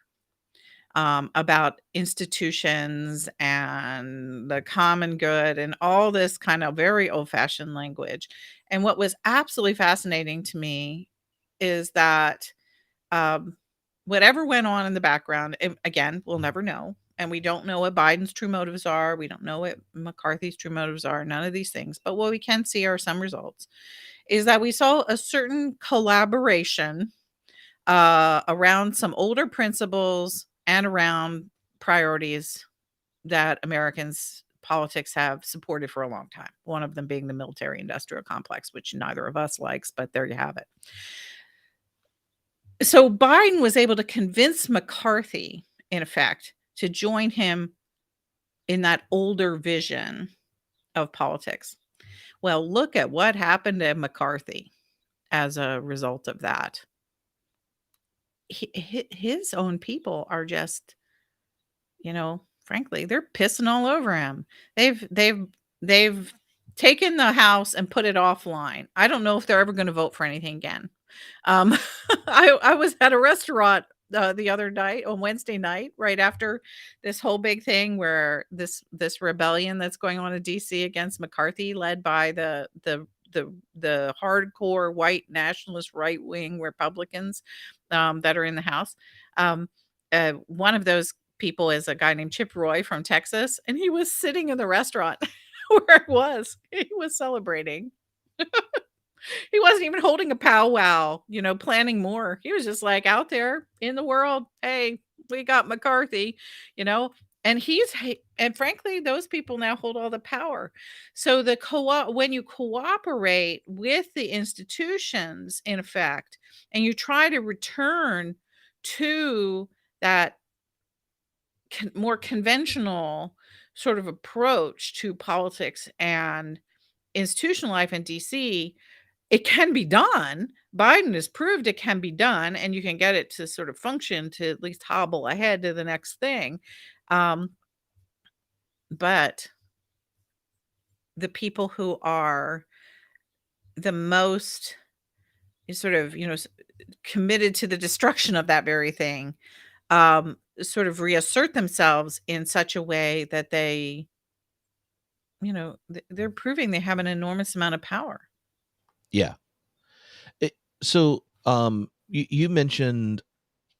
about institutions and the common good and all this kind of very old-fashioned language. And what was absolutely fascinating to me is that um, whatever went on in the background, again, we'll never know. And we don't know what Biden's true motives are. We don't know what McCarthy's true motives are. None of these things. But what we can see are some results. Is that we saw a certain collaboration around some older principles and around priorities that Americans politics have supported for a long time. One of them being the military industrial complex, which neither of us likes, but there you have it. So Biden was able to convince McCarthy, in effect, to join him in that older vision of politics. Well, look at what happened to McCarthy as a result of that. His own people are just, frankly, they're pissing all over him. They've taken the House and put it offline. I don't know if they're ever going to vote for anything again. Um, I was at a restaurant the other night on Wednesday night, right after this whole big thing where this rebellion that's going on in DC against McCarthy, led by the hardcore white nationalist right wing Republicans that are in the House. One of those people is a guy named Chip Roy from Texas, and he was sitting in the restaurant where I was. He was celebrating. He wasn't even holding a powwow, planning more. He was just like out there in the world. Hey, we got McCarthy, you know, and frankly, those people now hold all the power. So when you cooperate with the institutions, in effect, and you try to return to that more conventional sort of approach to politics and institutional life in DC, it can be done. Biden has proved it can be done, and you can get it to sort of function to at least hobble ahead to the next thing. But the people who are the most sort of, committed to the destruction of that very thing, sort of reassert themselves in such a way that they're proving they have an enormous amount of power. Yeah. So you mentioned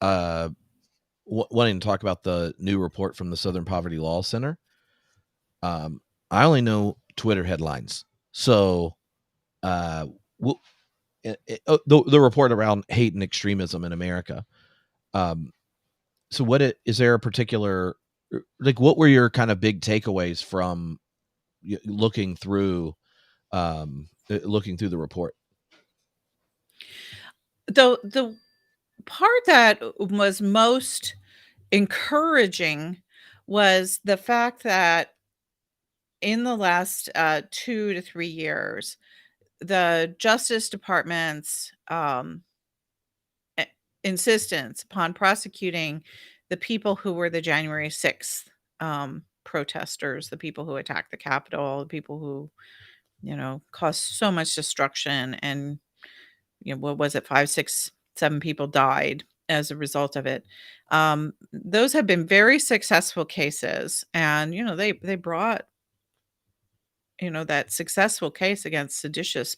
wanting to talk about the new report from the Southern Poverty Law Center. I only know Twitter headlines. So the report around hate and extremism in America. So is there a particular, what were your kind of big takeaways from looking through the report? The part that was most encouraging was the fact that in the last 2 to 3 years, the Justice Department's insistence upon prosecuting the people who were the January 6th protesters, the people who attacked the Capitol, the people who, caused so much destruction, and what was it, 5, 6, 7 people died as a result of it. Those have been very successful cases, and they brought that successful case against seditious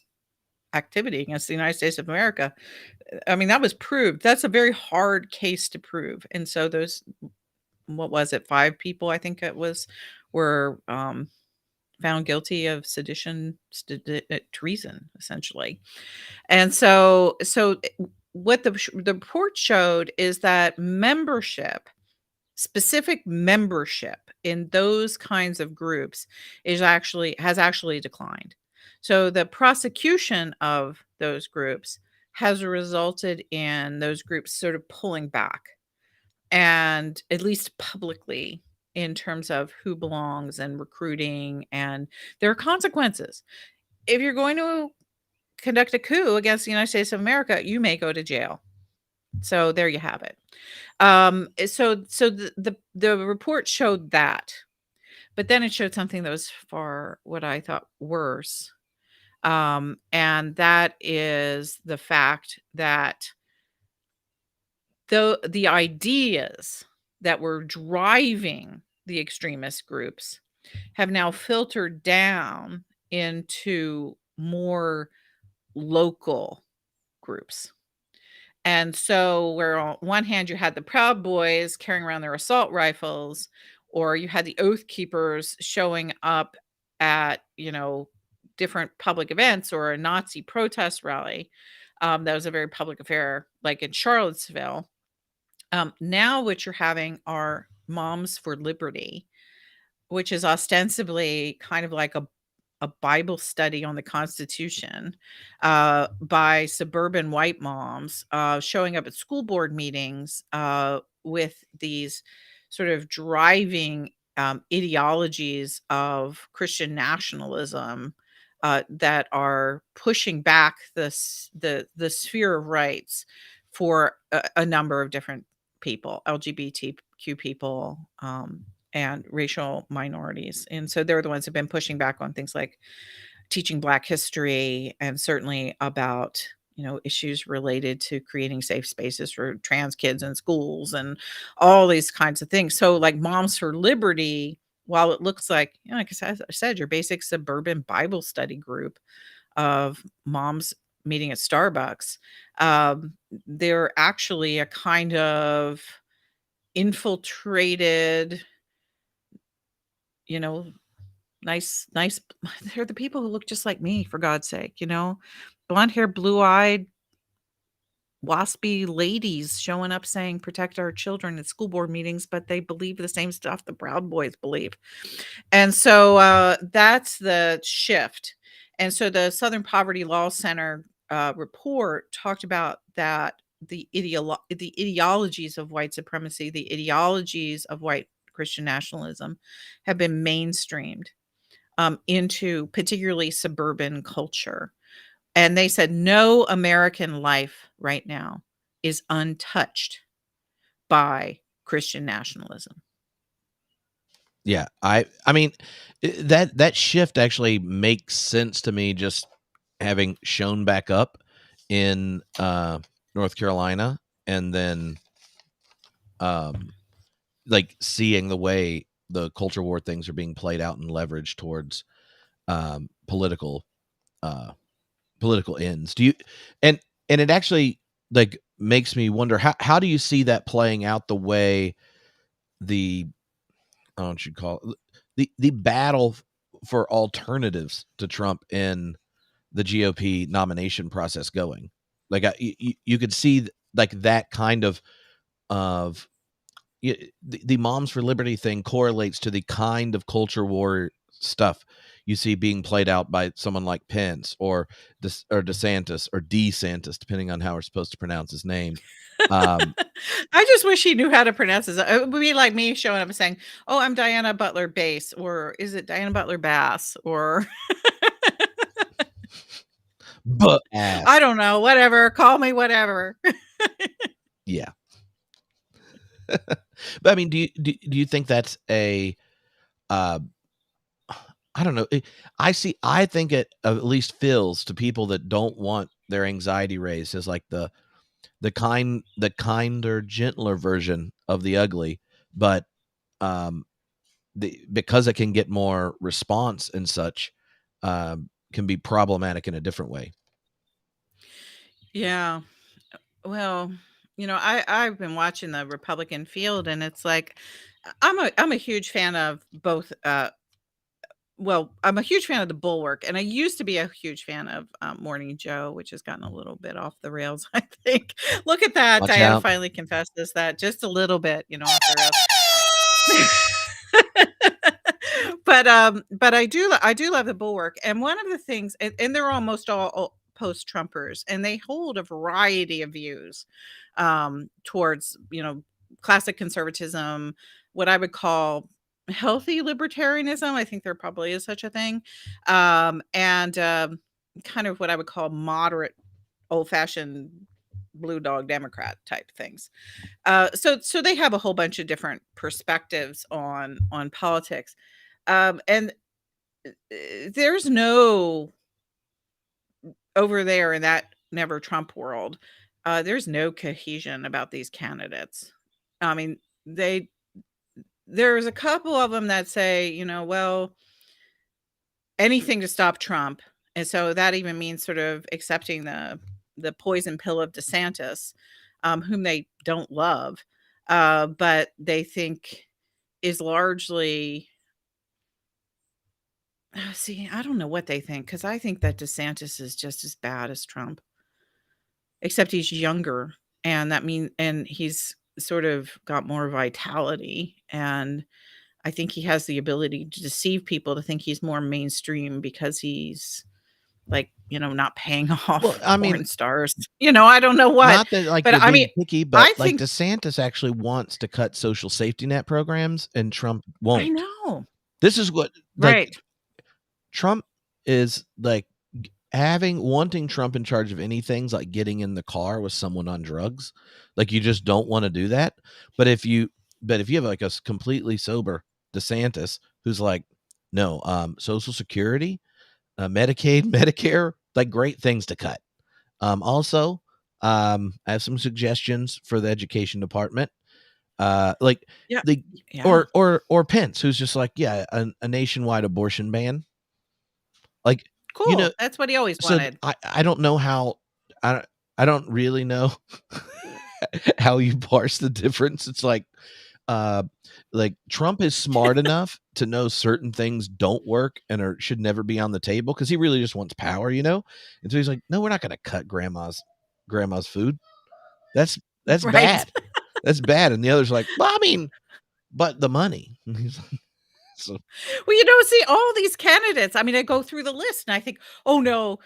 activity against the United States of America. I mean, that was proved. That's a very hard case to prove. And so those, what was it, 5 people, I think it was, were found guilty of sedition, treason, essentially. And so what the report showed is that membership specific membership in those kinds of groups has actually declined. So the prosecution of those groups has resulted in those groups sort of pulling back, and at least publicly, in terms of who belongs and recruiting, and there are consequences. If you're going to conduct a coup against the United States of America, you may go to jail. So there you have it. So the report showed that, but then it showed something that was far, what I thought, worse. And that is the fact that the ideas that were driving the extremist groups have now filtered down into more local groups. And so, where on one hand you had the Proud Boys carrying around their assault rifles, or you had the Oath Keepers showing up at, different public events, or a Nazi protest rally, that was a very public affair, like in Charlottesville. Now what you're having are Moms for Liberty, which is ostensibly kind of like a Bible study on the Constitution, by suburban white moms, showing up at school board meetings, with these sort of driving, ideologies of Christian nationalism, that are pushing back the sphere of rights for a number of different people, LGBTQ people, and racial minorities. And so they're the ones who've been pushing back on things like teaching Black history, and certainly about, issues related to creating safe spaces for trans kids in schools and all these kinds of things. So, like Moms for Liberty, while it looks like, like I said, your basic suburban Bible study group of moms meeting at Starbucks, they're actually a kind of infiltrated, you know, nice they're the people who look just like me, for God's sake, blonde hair, blue-eyed, waspy ladies showing up saying, "Protect our children," at school board meetings, but they believe the same stuff the Proud Boys believe. And so, that's the shift. And so the Southern Poverty Law Center, report talked about that the ideologies of white supremacy, the ideologies of white Christian nationalism have been mainstreamed, into particularly suburban culture. And they said no American life right now is untouched by Christian nationalism. Yeah, I mean, that shift actually makes sense to me, just having shown back up in North Carolina, and then like seeing the way the culture war things are being played out and leveraged towards political ends. Do you and it actually like makes me wonder, how do you see that playing out, the way the I don't know what you'd call it, the battle for alternatives to Trump in the GOP nomination process going? Like you could see like that kind of the Moms for Liberty thing correlates to the kind of culture war stuff you see being played out by someone like Pence or DeSantis or DeSantis, depending on how we're supposed to pronounce his name. I just wish he knew how to pronounce it. It would be like me showing up and saying, "Oh, I'm Diana Butler Bass," or is it Diana Butler Bass, or But ass. I don't know, whatever, call me whatever. Yeah. But I mean, do you think that's a I don't know. I think it at least feels to people that don't want their anxiety raised as like the kinder, gentler version of the ugly, but because it can get more response and such, can be problematic in a different way. Yeah. Well, I've been watching the Republican field, and it's like I'm a huge fan of both. Well, I'm a huge fan of the Bulwark, and I used to be a huge fan of Morning Joe, which has gotten a little bit off the rails, I think. Look at that! Watch Diana out. finally confesses that just a little bit, off the rails. But I do love the Bulwark, and one of the things, and they're almost all post-Trumpers, and they hold a variety of views, towards, classic conservatism, what I would call healthy libertarianism. I think there probably is such a thing, and, kind of what I would call moderate, old-fashioned blue dog Democrat type things. So they have a whole bunch of different perspectives on politics. And there's no over there in that never Trump world, there's no cohesion about these candidates. I mean, they there's a couple of them that say, well, anything to stop Trump. And so that even means sort of accepting the poison pill of DeSantis, whom they don't love, but they think is largely. See, I don't know what they think, because I think that DeSantis is just as bad as Trump, except he's younger, and he's sort of got more vitality, and I think he has the ability to deceive people to think he's more mainstream because he's, like, not paying Well, off I mean, porn stars. I don't know what, not that like but you're I mean, being picky, but I like think DeSantis actually wants to cut social safety net programs, and Trump I won't. know. This is what like Right. Trump is like wanting Trump in charge of anything's like getting in the car with someone on drugs. Like you just don't want to do that. But if you have like a completely sober DeSantis who's like, no, Social Security, Medicaid, Medicare, like great things to cut. Also, I have some suggestions for the education department. Like Yeah. the Yeah. or Pence, who's just like, yeah, a nationwide abortion ban. Like, you know, Cool. That's what he always so wanted. I don't know how I I don't really know how you parse the difference. It's uh like Trump is smart enough to know certain things don't work and should never be on the table because he really just wants power, And so he's like, no, we're not gonna cut grandma's food. That's Right. bad. That's bad. And the other's like, well, I mean, but the money. So Well, see, all these candidates, I mean, I go through the list and I think, oh no,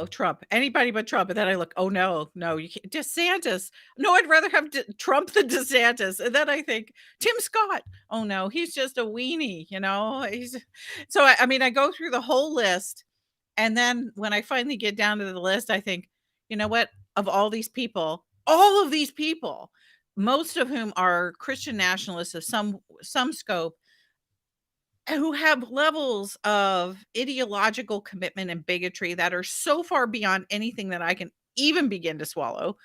Trump, anybody but Trump. And then I look, oh no, no, you can't. DeSantis. No, I'd rather have Trump than DeSantis. And then I think, Tim Scott. Oh no, he's just a weenie. So I mean, I go through the whole list. And then when I finally get down to the list, I think, you know what? Of all of these people, most of whom are Christian nationalists of some scope, who have levels of ideological commitment and bigotry that are so far beyond anything that I can even begin to swallow,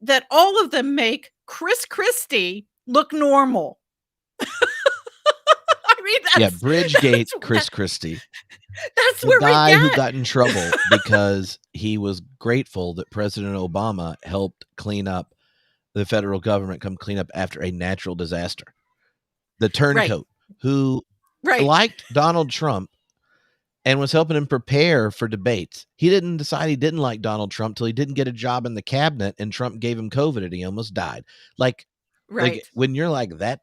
that all of them make Chris Christie look normal. I mean, yeah, that's Bridgegate that's Chris Christie. that's The where we guy who get. got in trouble because he was grateful that President Obama helped clean up the federal government come clean up after a natural disaster. The Right, turncoat who right, liked Donald Trump and was helping him prepare for debates. He didn't decide he didn't like Donald Trump till he didn't get a job in the cabinet and Trump gave him COVID and he almost died. Like right, when you're like that,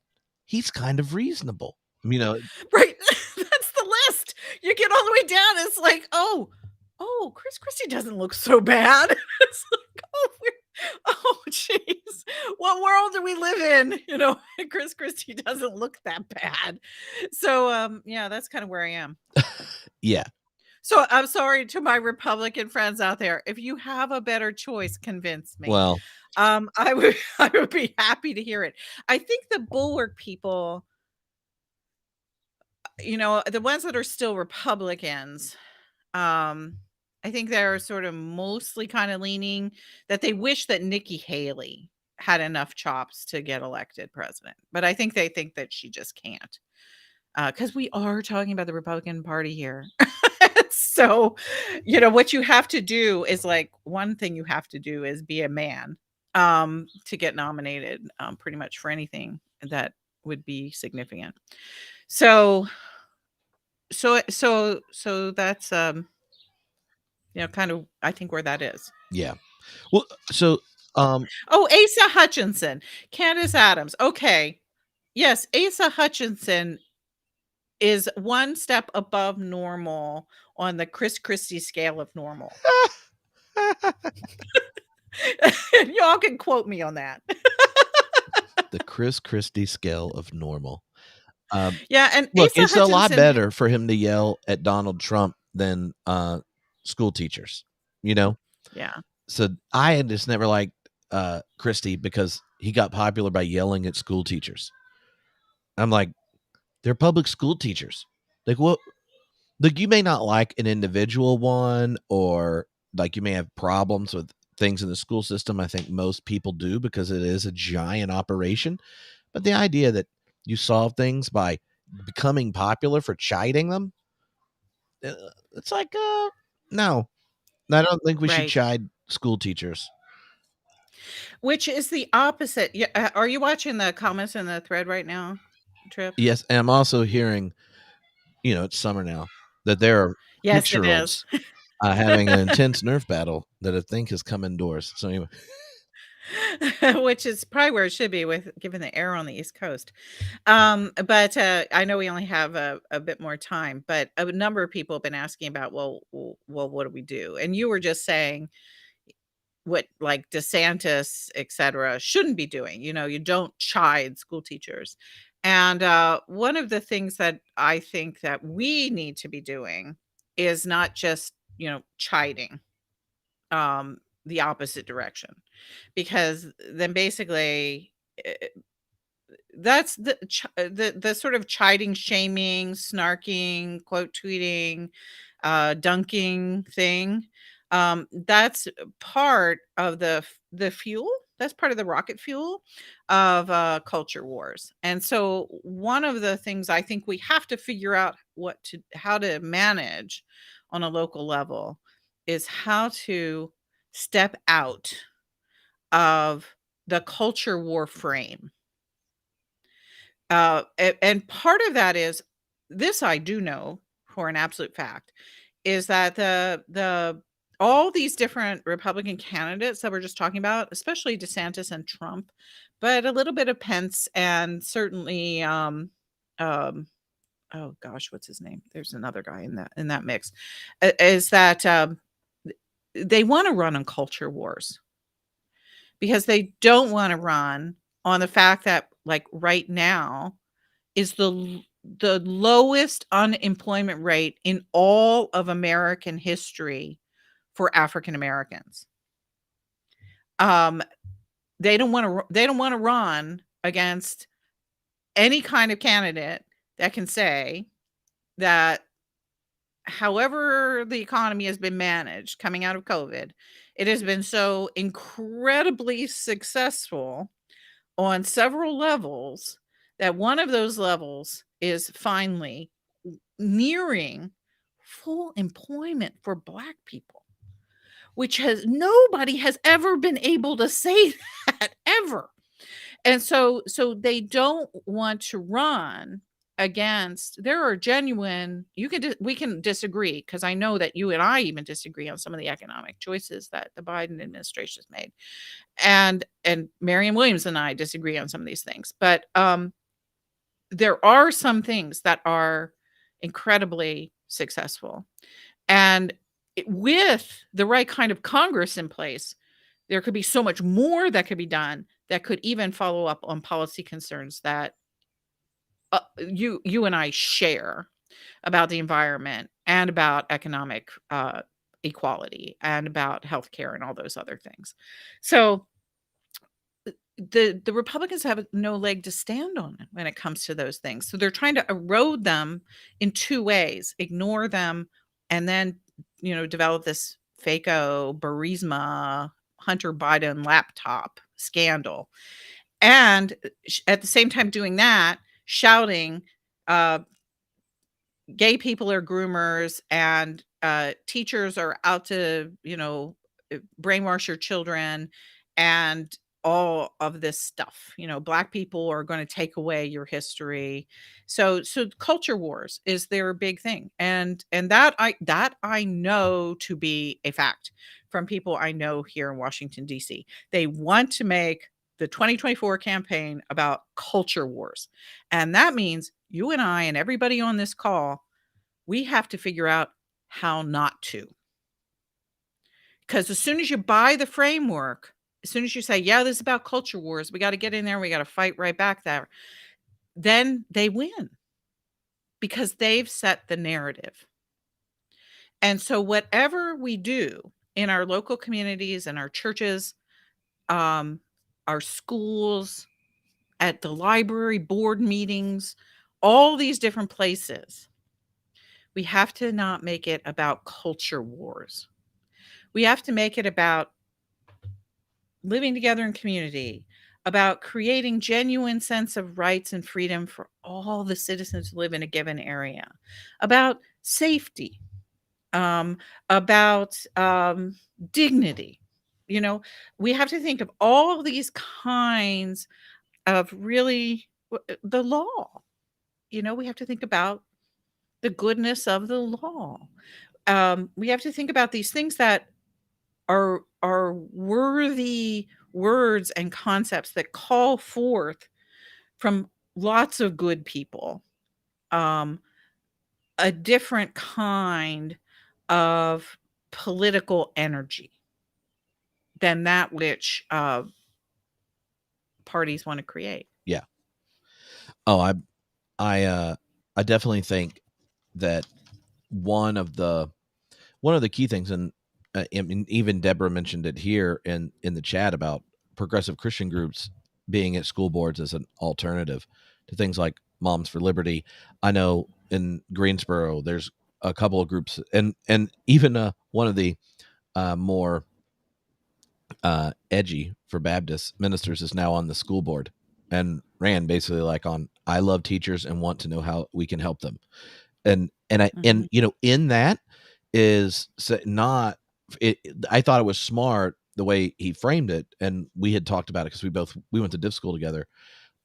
he's kind of reasonable. right. That's the list. You get all the way down, it's like, oh, Chris Christie doesn't look so bad. It's like, oh, jeez. What world do we live in? Chris Christie doesn't look that bad. So, yeah, that's kind of where I am. Yeah. So I'm sorry to my Republican friends out there. If you have a better choice, convince me. Well, I would I would be happy to hear it. I think the Bulwark people, the ones that are still Republicans, I think they're sort of mostly kind of leaning that they wish that Nikki Haley had enough chops to get elected president. But I think they think that she just can't. Because we are talking about the Republican Party here. So, what you have to do is like one thing you have to do is be a man to get nominated pretty much for anything that would be significant. So so that's kind of I think where that is. yeah. Well, so Oh, Asa Hutchinson, Candace Adams. Okay. Yes, Asa Hutchinson is one step above normal on the Chris Christie scale of normal. Y'all can quote me on that. The Chris Christie scale of normal. Yeah, and Look, Asa it's a lot Hutchinson better for him to yell at Donald Trump than school teachers, you know? yeah. So I had just never liked Christie because he got popular by yelling at school teachers. I'm like, they're public school teachers. Like, what? Like, you may not like an individual one, or like you may have problems with things in the school system. I think most people do because it is a giant operation. But the idea that you solve things by becoming popular for chiding them, it's like, no, I don't think we should Right. chide school teachers. Which is the opposite. Yeah, are you watching the comments in the thread right now, Tripp? Yes, and I'm also hearing, it's summer now, that there are Yes, it is. 6-year-olds having an intense Nerf battle that I think has come indoors. So anyway, Which is probably where it should be with given the air on the East Coast. But I know we only have a bit more time, but a number of people have been asking about, well, what do we do? And you were just saying what like DeSantis, et cetera, shouldn't be doing. You don't chide school teachers. And one of the things that I think that we need to be doing is not just, chiding the opposite direction, because then basically that's the sort of chiding, shaming, snarking, quote tweeting, dunking thing. That's part of the fuel. That's part of the rocket fuel of culture wars. And so one of the things I think we have to figure out how to manage on a local level is how to step out of the culture war frame. And part of that is this I do know for an absolute fact is that the all these different Republican candidates that we're just talking about, especially DeSantis and Trump, but a little bit of Pence and certainly um oh gosh, what's his name? There's another guy in that mix. Is that they want to run on culture wars because they don't want to run on the fact that like right now is the lowest unemployment rate in all of American history for African Americans. Um, they don't want to run against any kind of candidate that can say that however the economy has been managed coming out of COVID, it has been so incredibly successful on several levels that one of those levels is finally nearing full employment for Black people, which nobody has ever been able to say that ever. And so they don't want to run against there are genuine we can disagree because I know that you and I even disagree on some of the economic choices that the Biden administration has made. And Marianne Williams and I disagree on some of these things. But there are some things that are incredibly successful. And with the right kind of Congress in place, there could be so much more that could be done that could even follow up on policy concerns that you and I share about the environment and about economic equality and about healthcare and all those other things. So the Republicans have no leg to stand on when it comes to those things. So they're trying to erode them in two ways: ignore them, and then develop this FACO Burisma Hunter Biden laptop scandal, and at the same time doing that, shouting, uh, "Gay people are groomers," and teachers are out to brainwash your children, and all of this stuff. Black people are going to take away your history. So culture wars is their big thing, and that I know to be a fact from people I know here in Washington D.C. They want to make the 2024 campaign about culture wars. And that means you and I and everybody on this call, we have to figure out how not to. Because as soon as you buy the framework, as soon as you say, yeah, this is about culture wars, we got to get in there, we got to fight right back there, then they win because they've set the narrative. And so whatever we do in our local communities and our churches, our schools, at the library, board meetings, all these different places, we have to not make it about culture wars. We have to make it about living together in community, about creating genuine sense of rights and freedom for all the citizens who live in a given area, about safety, um, about dignity. You know, we have to think of all these kinds of really the law. You know, we have to think about the goodness of the law. We have to think about these things that are worthy words and concepts that call forth from lots of good people um, a different kind of political energy than that which parties want to create. Yeah. Oh, I definitely think that one of the key things, and I mean, even Deborah mentioned it here in the chat about progressive Christian groups being at school boards as an alternative to things like Moms for Liberty. I know in Greensboro there's a couple of groups, and even one of the more edgy for Baptist ministers is now on the school board and ran basically like on I love teachers and want to know how we can help them. And you know, in that is not it. I thought it was smart the way he framed it, and we had talked about it because we went to div school together.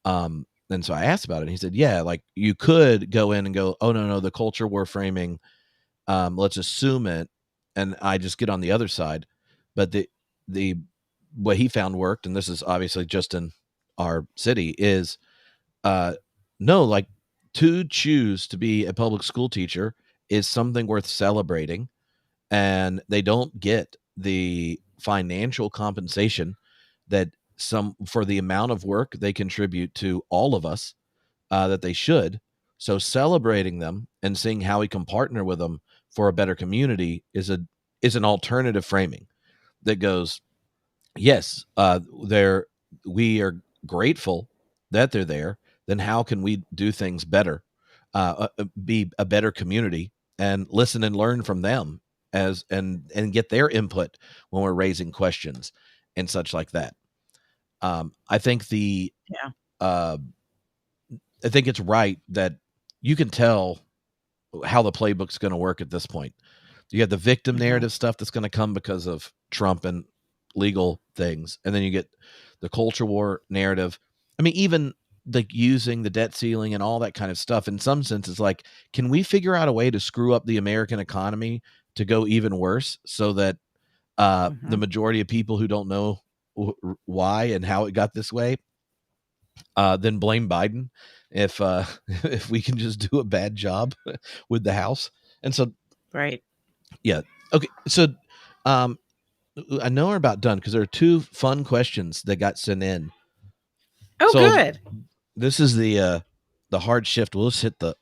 And so I asked about it, and he said, "Yeah, like you could go in and go, oh no, the culture we're framing, let's assume it, and I just get on the other side." But the what he found worked, and this is obviously just in our city, is no, like to choose to be a public school teacher is something worth celebrating, and they don't get the financial compensation that some for the amount of work they contribute to all of us that they should. So celebrating them and seeing how we can partner with them for a better community is an alternative framing that goes, yes, we are grateful that they're there. Then how can we do things better, be a better community, and listen and learn from them and get their input when we're raising questions and such like that. I think Yeah. uh, I think it's right that you can tell how the playbook's going to work at this point. You have the victim Mhm. narrative stuff that's going to come because of Trump and legal things, and then you get the culture war narrative. I mean, even like using the debt ceiling and all that kind of stuff. In some sense, it's like, can we figure out a way to screw up the American economy to go even worse, so that the Mhm. majority of people who don't know why and how it got this way, then blame Biden if if we can just do a bad job with the House. And so, Right. yeah, okay. So, um, I know we're about done because there are two fun questions that got sent in. Oh, So good. this is the hard shift. We'll just hit the.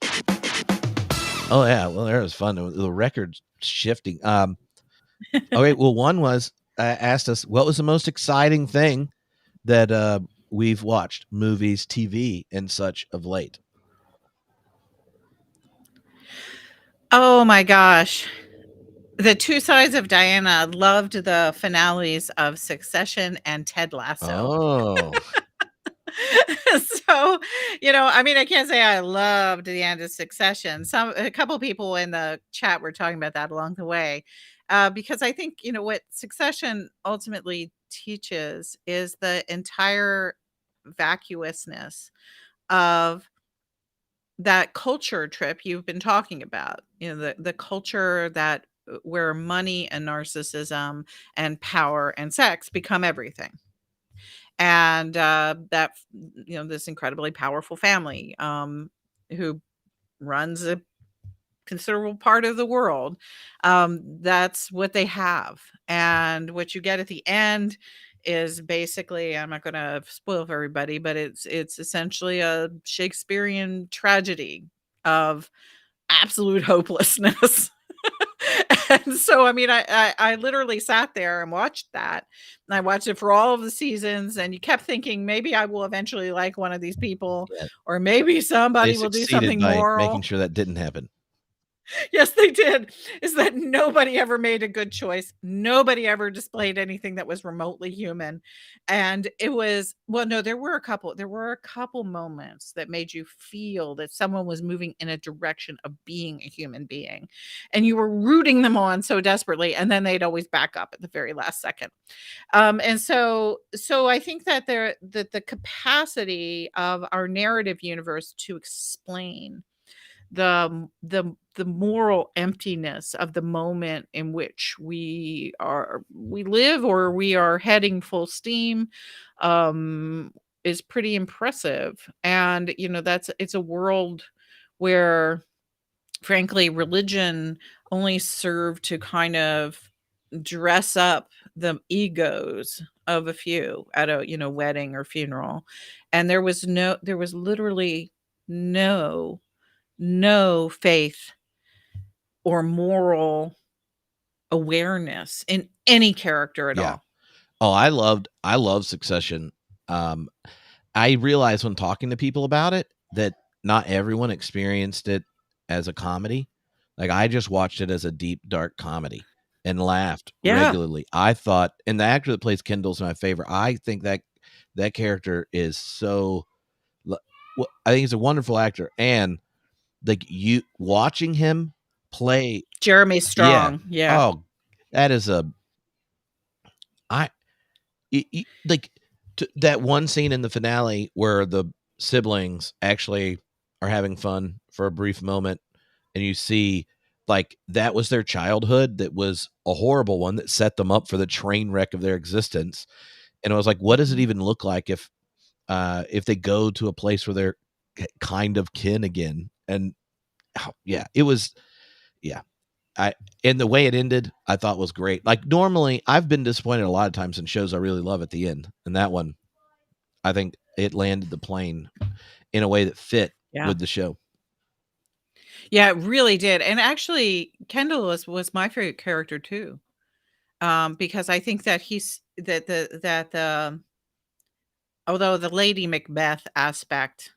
Oh yeah, well there was fun. The record shifting. Okay, well one was asked us what was the most exciting thing that we've watched, movies, TV, and such of late. Oh my gosh. The Two Sides of Diana loved the finales of Succession and Ted Lasso. Oh, So, I mean, I can't say I loved the end of Succession. A couple people in the chat were talking about that along the way, because I think what Succession ultimately teaches is the entire vacuousness of that culture trip you've been talking about. The culture that where money and narcissism and power and sex become everything. and that this incredibly powerful family who runs a considerable part of the world. That's what they have, and what you get at the end is basically, I'm not going to spoil for everybody, but it's essentially a Shakespearean tragedy of absolute hopelessness. And so, I mean, I literally sat there and watched that. And I watched it for all of the seasons, and you kept thinking, maybe I will eventually like one of these people, Yeah, or maybe they somebody will do succeeded something by making moral. sure that didn't happen. Yes, they did. Is that nobody ever made a good choice. Nobody ever displayed anything that was remotely human. And it was, well, no, there were a couple moments that made you feel that someone was moving in a direction of being a human being. And you were rooting them on so desperately, and then they'd always back up at the very last second. And so I think that the capacity of our narrative universe to explain the moral emptiness of the moment in which we live, or we are heading full steam, um is pretty impressive. And it's a world where, frankly, religion only served to kind of dress up the egos of a few at a wedding or funeral. And there was literally no faith or moral awareness in any character at Yeah. all. Oh, I love Succession. Um, I realized when talking to people about it that not everyone experienced it as a comedy. Like, I just watched it as a deep, dark comedy and laughed Yeah. regularly. I thought, and the actor that plays Kendall's my favorite. I think that character is so. I think he's a wonderful actor, and like, you watching him play, Jeremy yeah. Strong. Yeah. Oh, that is a I like, that one scene in the finale where the siblings actually are having fun for a brief moment, and you see, like, that was their childhood, that was a horrible one that set them up for the train wreck of their existence. And I was like, what does it Mhm. even look like if they go to a place where they're kind of kin again? And yeah, it was, yeah. I And the way it ended, I thought was great. Like, normally, I've been disappointed a lot of times in shows I really love at the end, and that one, I think it landed the plane in a way that fit Yeah. with the show. Yeah, it really did. And actually, Kendall was my favorite character too. Because I think that he's that the although the Lady Macbeth aspect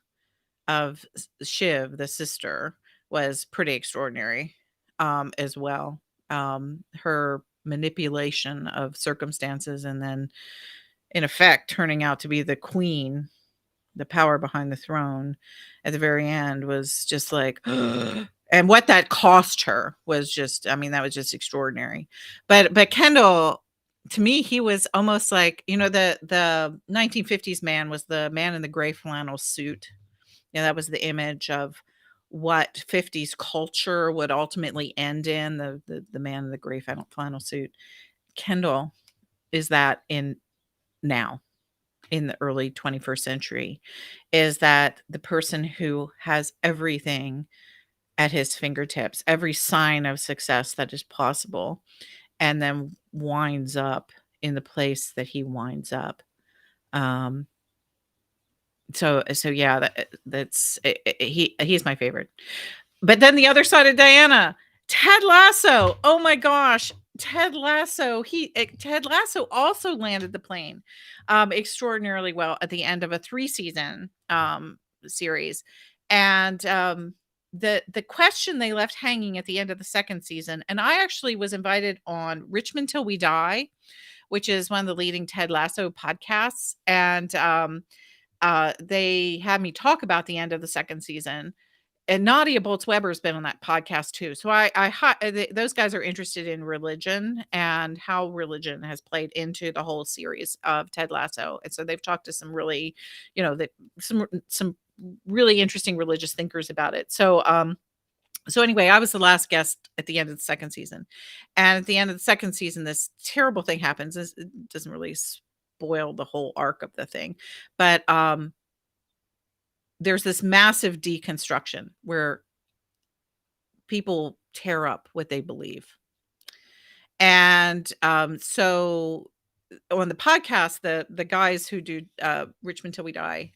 of Shiv, the sister, was pretty extraordinary, as well. Her manipulation of circumstances, and then, in effect, turning out to be the queen, the power behind the throne at the very end, was just like, and what that cost her was just, I mean, that was just extraordinary. But Kendall, to me, he was almost like, the 1950s man was the man in the gray flannel suit. That was the image of what 50s culture would ultimately end in, the man in the gray flannel suit. Kendall is that in now, in the early 21st century, is that the person who has everything at his fingertips, every sign of success that is possible, and then winds up in the place that he winds up. Um, so yeah, he's my favorite. But then the other side of Diana, Ted Lasso. Oh my gosh, Ted Lasso. Ted Lasso also landed the plane extraordinarily well at the end of a 3-season series. And the question they left hanging at the end of the second season, and I actually was invited on Richmond Till We Die, which is one of the leading Ted Lasso podcasts. And they had me talk about the end of the second season, and Nadia Bolz-Weber's been on that podcast too. So those guys are interested in religion and how religion has played into the whole series of Ted Lasso. And so they've talked to some really, some really interesting religious thinkers about it. So anyway, I was the last guest at the end of the second season. And at the end of the second season, this terrible thing happens. It doesn't really spoiled the whole arc of the thing. But there's this massive deconstruction where people tear up what they believe. And so on the podcast, the guys who do Richmond Till We Die,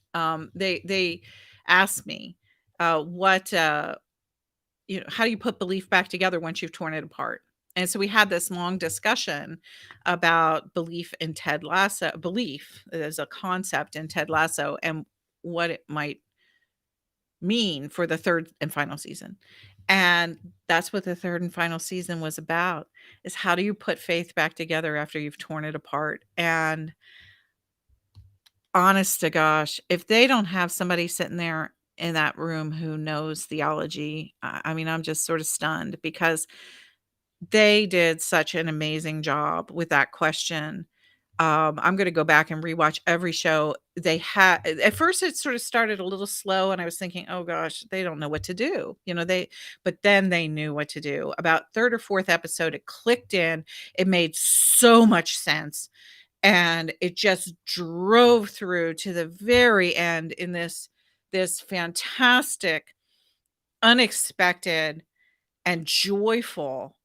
they asked me what how do you put belief back together once you've torn it apart? And so we had this long discussion about belief in Ted Lasso, belief as a concept in Ted Lasso, and what it might mean for the third and final season. And that's what the third and final season was about, is how do you put faith back together after you've torn it apart? And honest to gosh, if they don't have somebody sitting there in that room who knows theology, I mean, I'm just sort of stunned, because they did such an amazing job with that question. I'm gonna go back and rewatch every show. They had at first it sort of started a little slow, and I was thinking, "Oh gosh, they don't know what to do." But then they knew what to do. About 3rd or 4th episode, it clicked in. It made so much sense, and it just drove through to the very end in this fantastic, unexpected, and joyful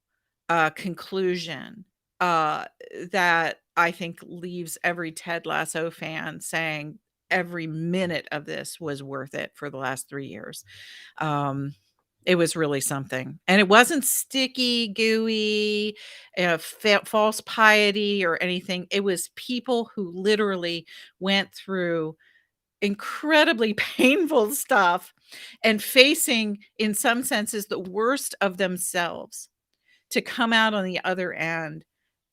conclusion that I think leaves every Ted Lasso fan saying every minute of this was worth it for the last 3 years. Um, it was really something, and it wasn't sticky, gooey, false piety or anything. It was people who literally went through incredibly painful stuff and facing, in some senses, the worst of themselves, to come out on the other end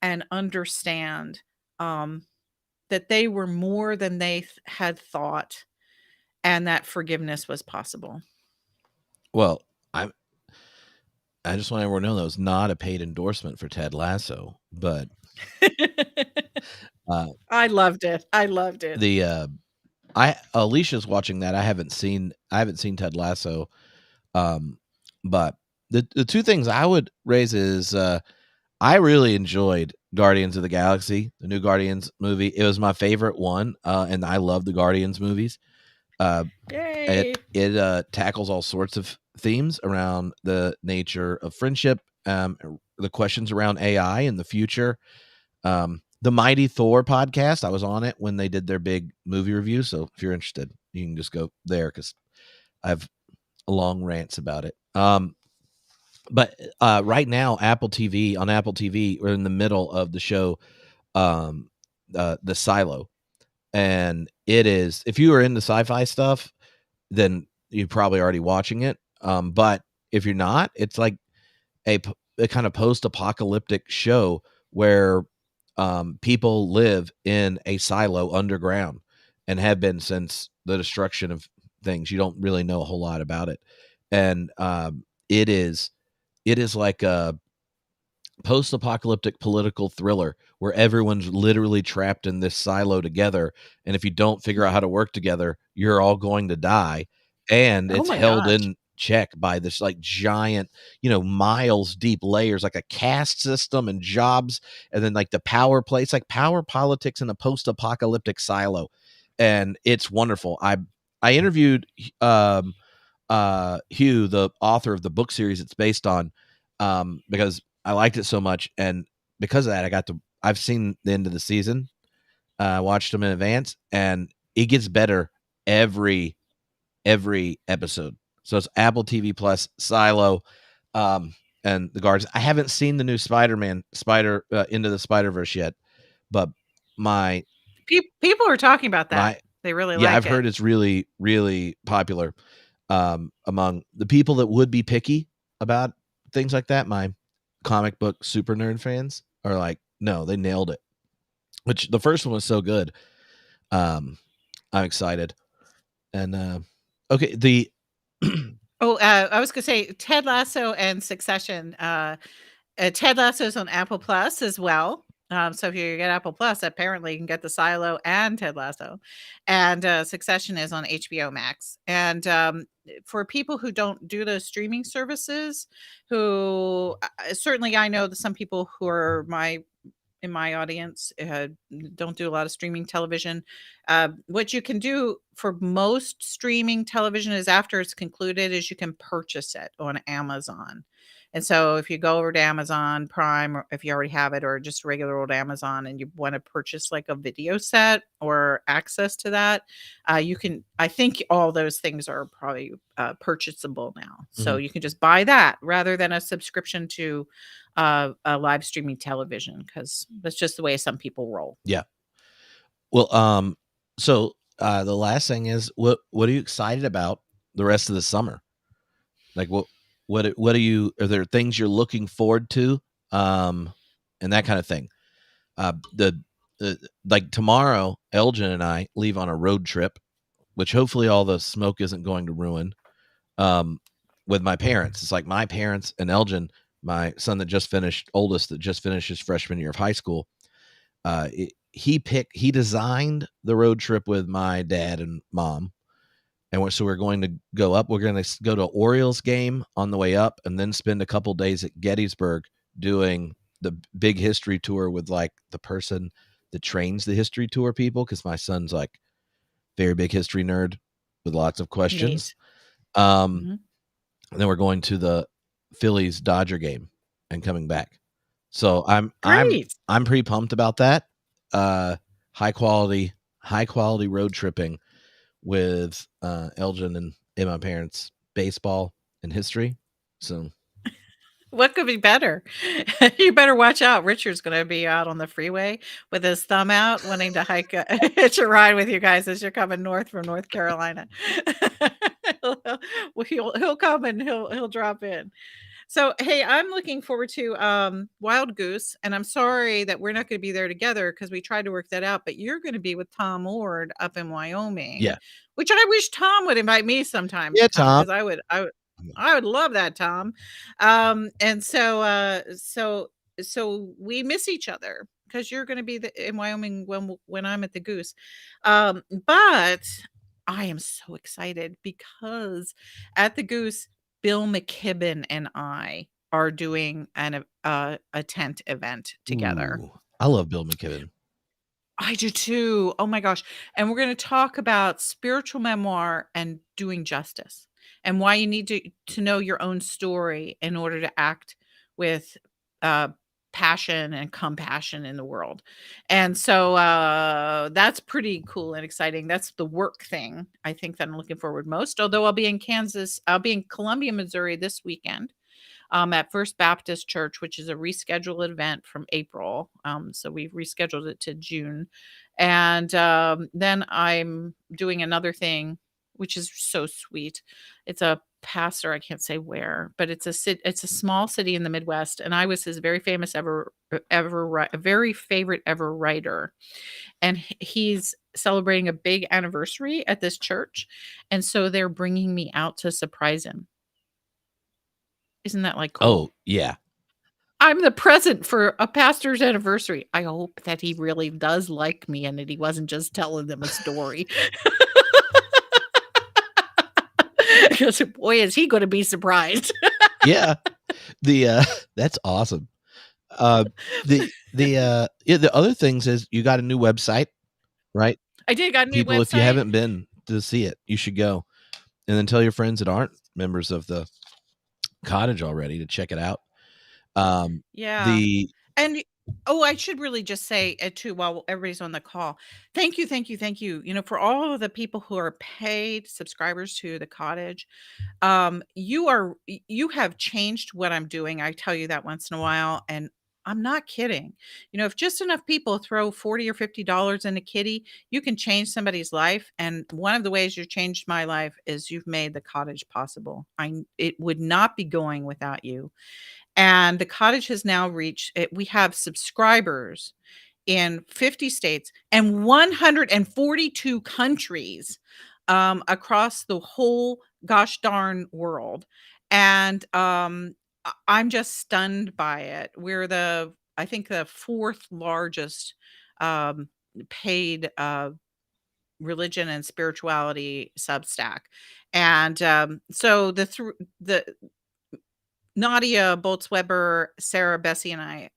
and understand that they were more than they had thought, and that forgiveness was possible. Well, I just want everyone to know that was not a paid endorsement for Ted Lasso, but I loved it. I loved it. the Alicia's watching that. I haven't seen Ted Lasso, but the two things I would raise is I really enjoyed Guardians of the Galaxy, the new Guardians movie. It was my favorite one, and I love the Guardians movies. Yay! It tackles all sorts of themes around the nature of friendship, the questions around AI in the future. The Mighty Thor podcast, I was on it when they did their big movie review. So if you're interested, you can just go there because I have long rants about it. But right now, on Apple TV, we're in the middle of the show, the Silo. And it is, if you are into sci-fi stuff, then you're probably already watching it. But if you're not, it's like a kind of post-apocalyptic show where people live in a silo underground and have been since the destruction of things. You don't really know a whole lot about it. And it is like a post-apocalyptic political thriller where everyone's literally trapped in this silo together, and if you don't figure out how to work together, you're all going to die. And Oh it's my held gosh. in check by this like giant, miles deep layers, like a caste system and jobs, and then like the power play. It's like power politics in a post-apocalyptic silo, and it's wonderful. I interviewed Hugh, the author of the book series it's based on, because I liked it so much, and because of that, I've seen the end of the season. Watched them in advance, and it gets better every episode. So it's Apple TV Plus, Silo, and the Guards. I haven't seen the new Spider-Man, Into the Spider-Verse yet, but my People are talking about that. my They really yeah, like I've it. heard it's really, really popular among the people that would be picky about things like that. My comic book super nerd fans are like, no, they nailed it. Which the first one was so good. I'm excited. And okay, the Oh, I was gonna say Ted Lasso and Succession. Ted Lasso is on Apple Plus as well. So if you get Apple Plus, apparently you can get the Silo and Ted Lasso. And Succession is on HBO Max. And for people who don't do those streaming services, who certainly I know that some people who are my in my audience don't do a lot of streaming television. What you can do for most streaming television is after it's concluded is you can purchase it on Amazon. And so if you go over to Amazon Prime, or if you already have it, or just regular old Amazon, and you want to purchase like a video set or access to that, you can. I think all those things are probably purchasable now. So Mhm. you can just buy that rather than a subscription to a live streaming television, because that's just the way some people roll. Yeah. Well, so the last thing is, what are you excited about the rest of the summer? Like, what are you? Are there things you're looking forward to, and that kind of thing? The like tomorrow, Elgin and I leave on a road trip, which hopefully all the smoke isn't going to ruin. With my parents, it's like my parents and Elgin, my son that just finished, oldest that just finished his freshman year of high school. He designed the road trip with my dad and mom, and so we're going to go up. We're going to go to Orioles game on the way up, and then spend a couple days at Gettysburg doing the big history tour with like the person that trains the history tour people, because my son's like very big history nerd with lots of questions. Neat. Um, Mhm. and then we're going to the Phillies Dodger game and coming back. So Great. I'm pretty pumped about that. Uh, high quality road tripping with Elgin and my parents, baseball and history. So What could be better? You better watch out. Richard's gonna be out on the freeway with his thumb out, wanting to hike a hitch a ride with you guys as you're coming north from North Carolina. He'll he'll come and he'll drop in. So, hey, I'm looking forward to Wild Goose, and I'm sorry that we're not going to be there together because we tried to work that out. But you're going to be with Tom Ward up in Wyoming, yeah, which I wish Tom would invite me sometime yeah, to come, Tom. because I would love that, Tom. And so we miss each other because you're going to be in Wyoming when I'm at the Goose. But I am so excited because at the Goose, Bill McKibben and I are doing a tent event together. Ooh, I love Bill McKibben. I do too. Oh my gosh. And we're going to talk about spiritual memoir and doing justice, and why you need to know your own story in order to act with uh passion and compassion in the world. And so that's pretty cool and exciting. That's the work thing I think that I'm looking forward most. Although I'll be in Columbia, Missouri this weekend, at First Baptist Church, which is a rescheduled event from April. So we've rescheduled it to June. And then I'm doing another thing, which is so sweet. It's a pastor, I can't say where, but it's a small city in the Midwest, and I was his very famous very favorite ever writer. And he's celebrating a big anniversary at this church, and so they're bringing me out to surprise him. Isn't that like cool? Oh yeah, I'm the present for a pastor's anniversary. I hope that he really does like me and that he wasn't just telling them a story. Because boy, is he gonna be surprised. yeah. The that's awesome. Uh, yeah, the other things is you got a new website, right? I did got a new People, if you website. haven't been to see it, you should go, and then tell your friends that aren't members of the Cottage already to check it out. Yeah. The And oh, I should really just say, too, while everybody's on the call, thank you, thank you, thank you, for all of the people who are paid subscribers to the Cottage. You have changed what I'm doing. I tell you that once in a while, and I'm not kidding. If just enough people throw 40 or $50 in a kitty, you can change somebody's life. And one of the ways you changed my life is you've made the Cottage possible. It would not be going without you. And the Cottage has now reached it. We have subscribers in 50 states and 142 countries, across the whole gosh darn world. And I'm just stunned by it. We're I think, the fourth largest um, paid religion and spirituality substack. And so the Nadia Boltzweber, Sarah, Bessie, and I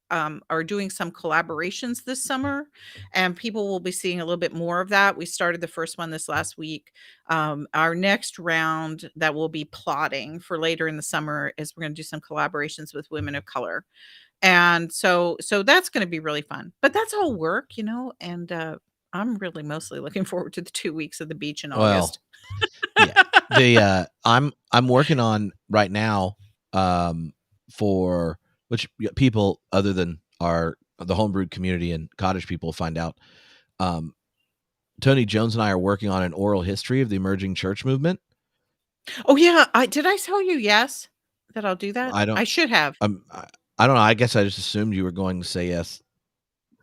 are doing some collaborations this summer, and people will be seeing a little bit more of that. We started the first one this last week. Our next round that we'll be plotting for later in the summer is we're going to do some collaborations with women of color, and so that's going to be really fun. But that's all work, and I'm really mostly looking forward to the 2 weeks of the beach in Well, August. yeah. I'm working on right now, for which people other than the Homebrewed Community and Cottage people find out. Tony Jones and I are working on an oral history of the emerging church movement. Oh yeah, did I tell you yes that I'll do that? I don't. I should have. I don't know. I guess I just assumed you were going to say yes.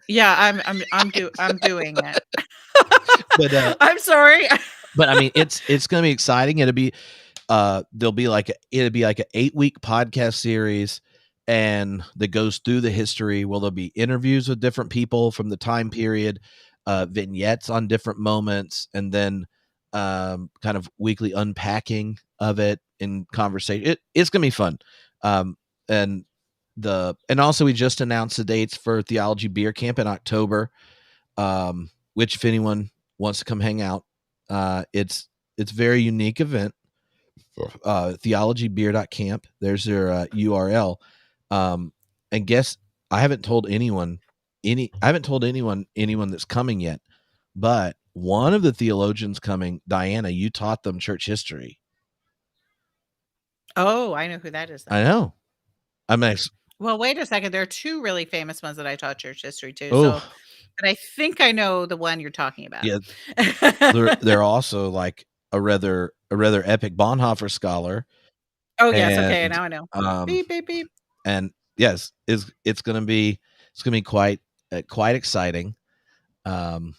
Yeah, I'm doing it. But I'm sorry. but I mean, it's going to be exciting. It'll be it'll be like an 8-week podcast series, and that goes through the history. Well, there'll be interviews with different people from the time period, vignettes on different moments, and then kind of weekly unpacking of it in conversation. It's gonna be fun. And also we just announced the dates for Theology Beer Camp in October, which if anyone wants to come hang out, it's a very unique event. Theologybeer.camp. There's their URL. And guess I haven't told anyone that's coming yet, but one of the theologians coming, Diana, you taught them church history. Oh, I know who that is I then. know. Well, wait a second. There are 2 really famous ones that I taught church history to. So, Oh, but I think I know the one you're talking about. yeah. They're also like a rather epic Bonhoeffer scholar, Oh, yes. Okay, and now I know. um Beep beep beep. and yes, it's gonna be quite exciting. But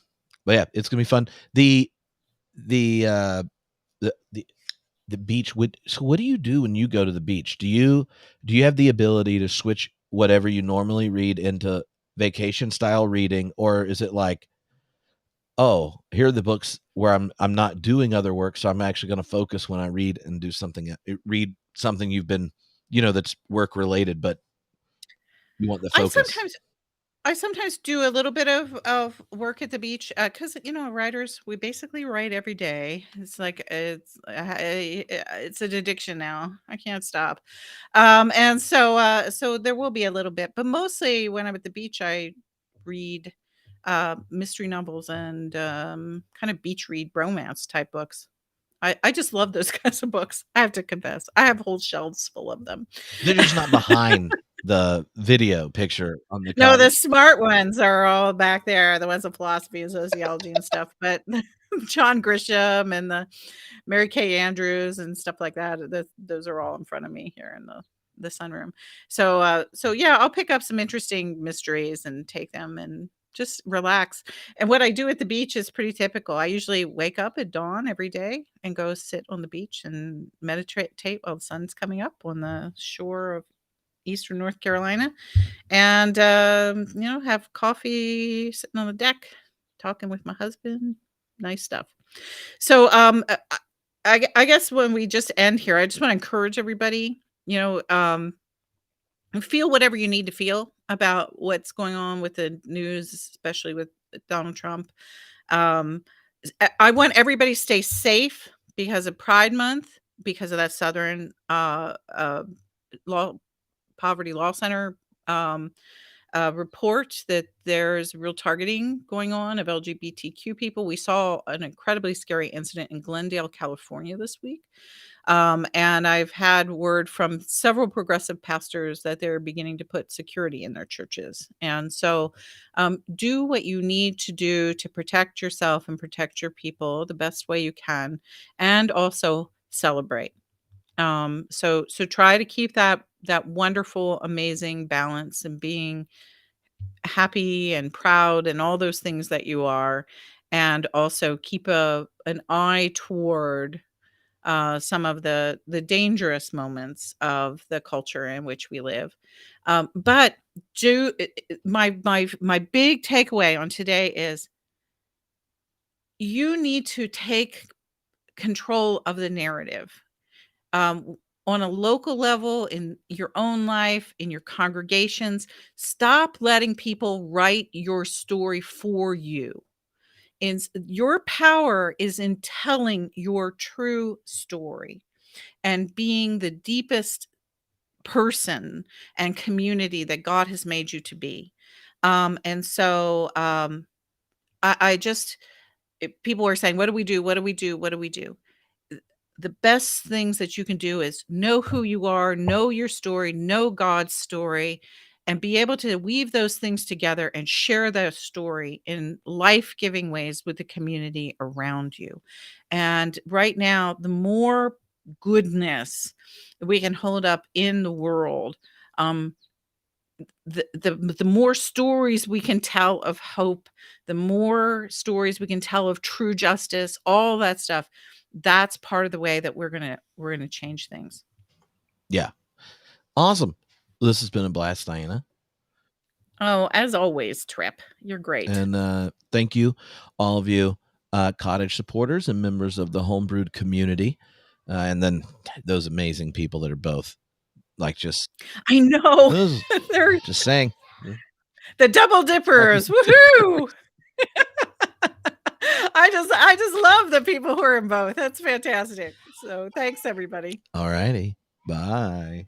yeah, it's gonna be fun. The the beach would. So what do you do when you go to the beach? Do you have the ability to switch whatever you normally read into vacation style reading, or is it like, oh, here are the books where I'm not doing other work, so I'm actually going to focus when I read and do something, read something you've been, that's work related, but you want the I focus. sometimes I sometimes do a little bit of work at the beach, because writers, we basically write every day. It's like it's an addiction now. I can't stop. And so there will be a little bit, but mostly when I'm at the beach, I read mystery novels and kind of beach read romance type books. I just love those kinds of books. I have to confess. I have whole shelves full of them. They're just not behind the video picture on the No, cover. the smart ones are all back there, the ones of philosophy and sociology and stuff, but John Grisham and the Mary Kay Andrews and stuff like that, those are all in front of me here in the sunroom. So yeah, I'll pick up some interesting mysteries and take them and just relax. And what I do at the beach is pretty typical. I usually wake up at dawn every day and go sit on the beach and meditate while the sun's coming up on the shore of eastern North Carolina and have coffee sitting on the deck talking with my husband. Nice stuff. So I guess when we just end here, I just want to encourage everybody, feel whatever you need to feel about what's going on with the news, especially with Donald Trump. um I want everybody to stay safe because of Pride Month, because of that Southern law Poverty Law Center report that there's real targeting going on of LGBTQ people. We saw an incredibly scary incident in Glendale, California this week. And I've had word from several progressive pastors that they're beginning to put security in their churches. And so do what you need to do to protect yourself and protect your people the best way you can, and also celebrate. So try to keep that wonderful, amazing balance and being happy and proud and all those things that you are, and also keep an eye toward some of the dangerous moments of the culture in which we live. But my big takeaway on today is you need to take control of the narrative. on a local level, in your own life, in your congregations. Stop letting people write your story for you. Your power is in telling your true story and being the deepest person and community that God has made you to be. And so I just, people are saying, what do we do? What do we do? What do we do? The best things that you can do is know who you are, know your story, know God's story, and be able to weave those things together and share that story in life-giving ways with the community around you. And right now, the more goodness we can hold up in the world, um, the more stories we can tell of hope, the more stories we can tell of true justice, all that stuff, that's part of the way that we're gonna change things. Yeah. Awesome. This has been a blast, Diana. Oh, as always, Tripp, you're great. And thank you, all of you Cottage supporters and members of the Homebrewed community. And then those amazing people that are both like just I know. those, They're just saying. the double dippers. Woohoo! I just love the people who are in both. That's fantastic. So thanks, everybody. All righty. Bye.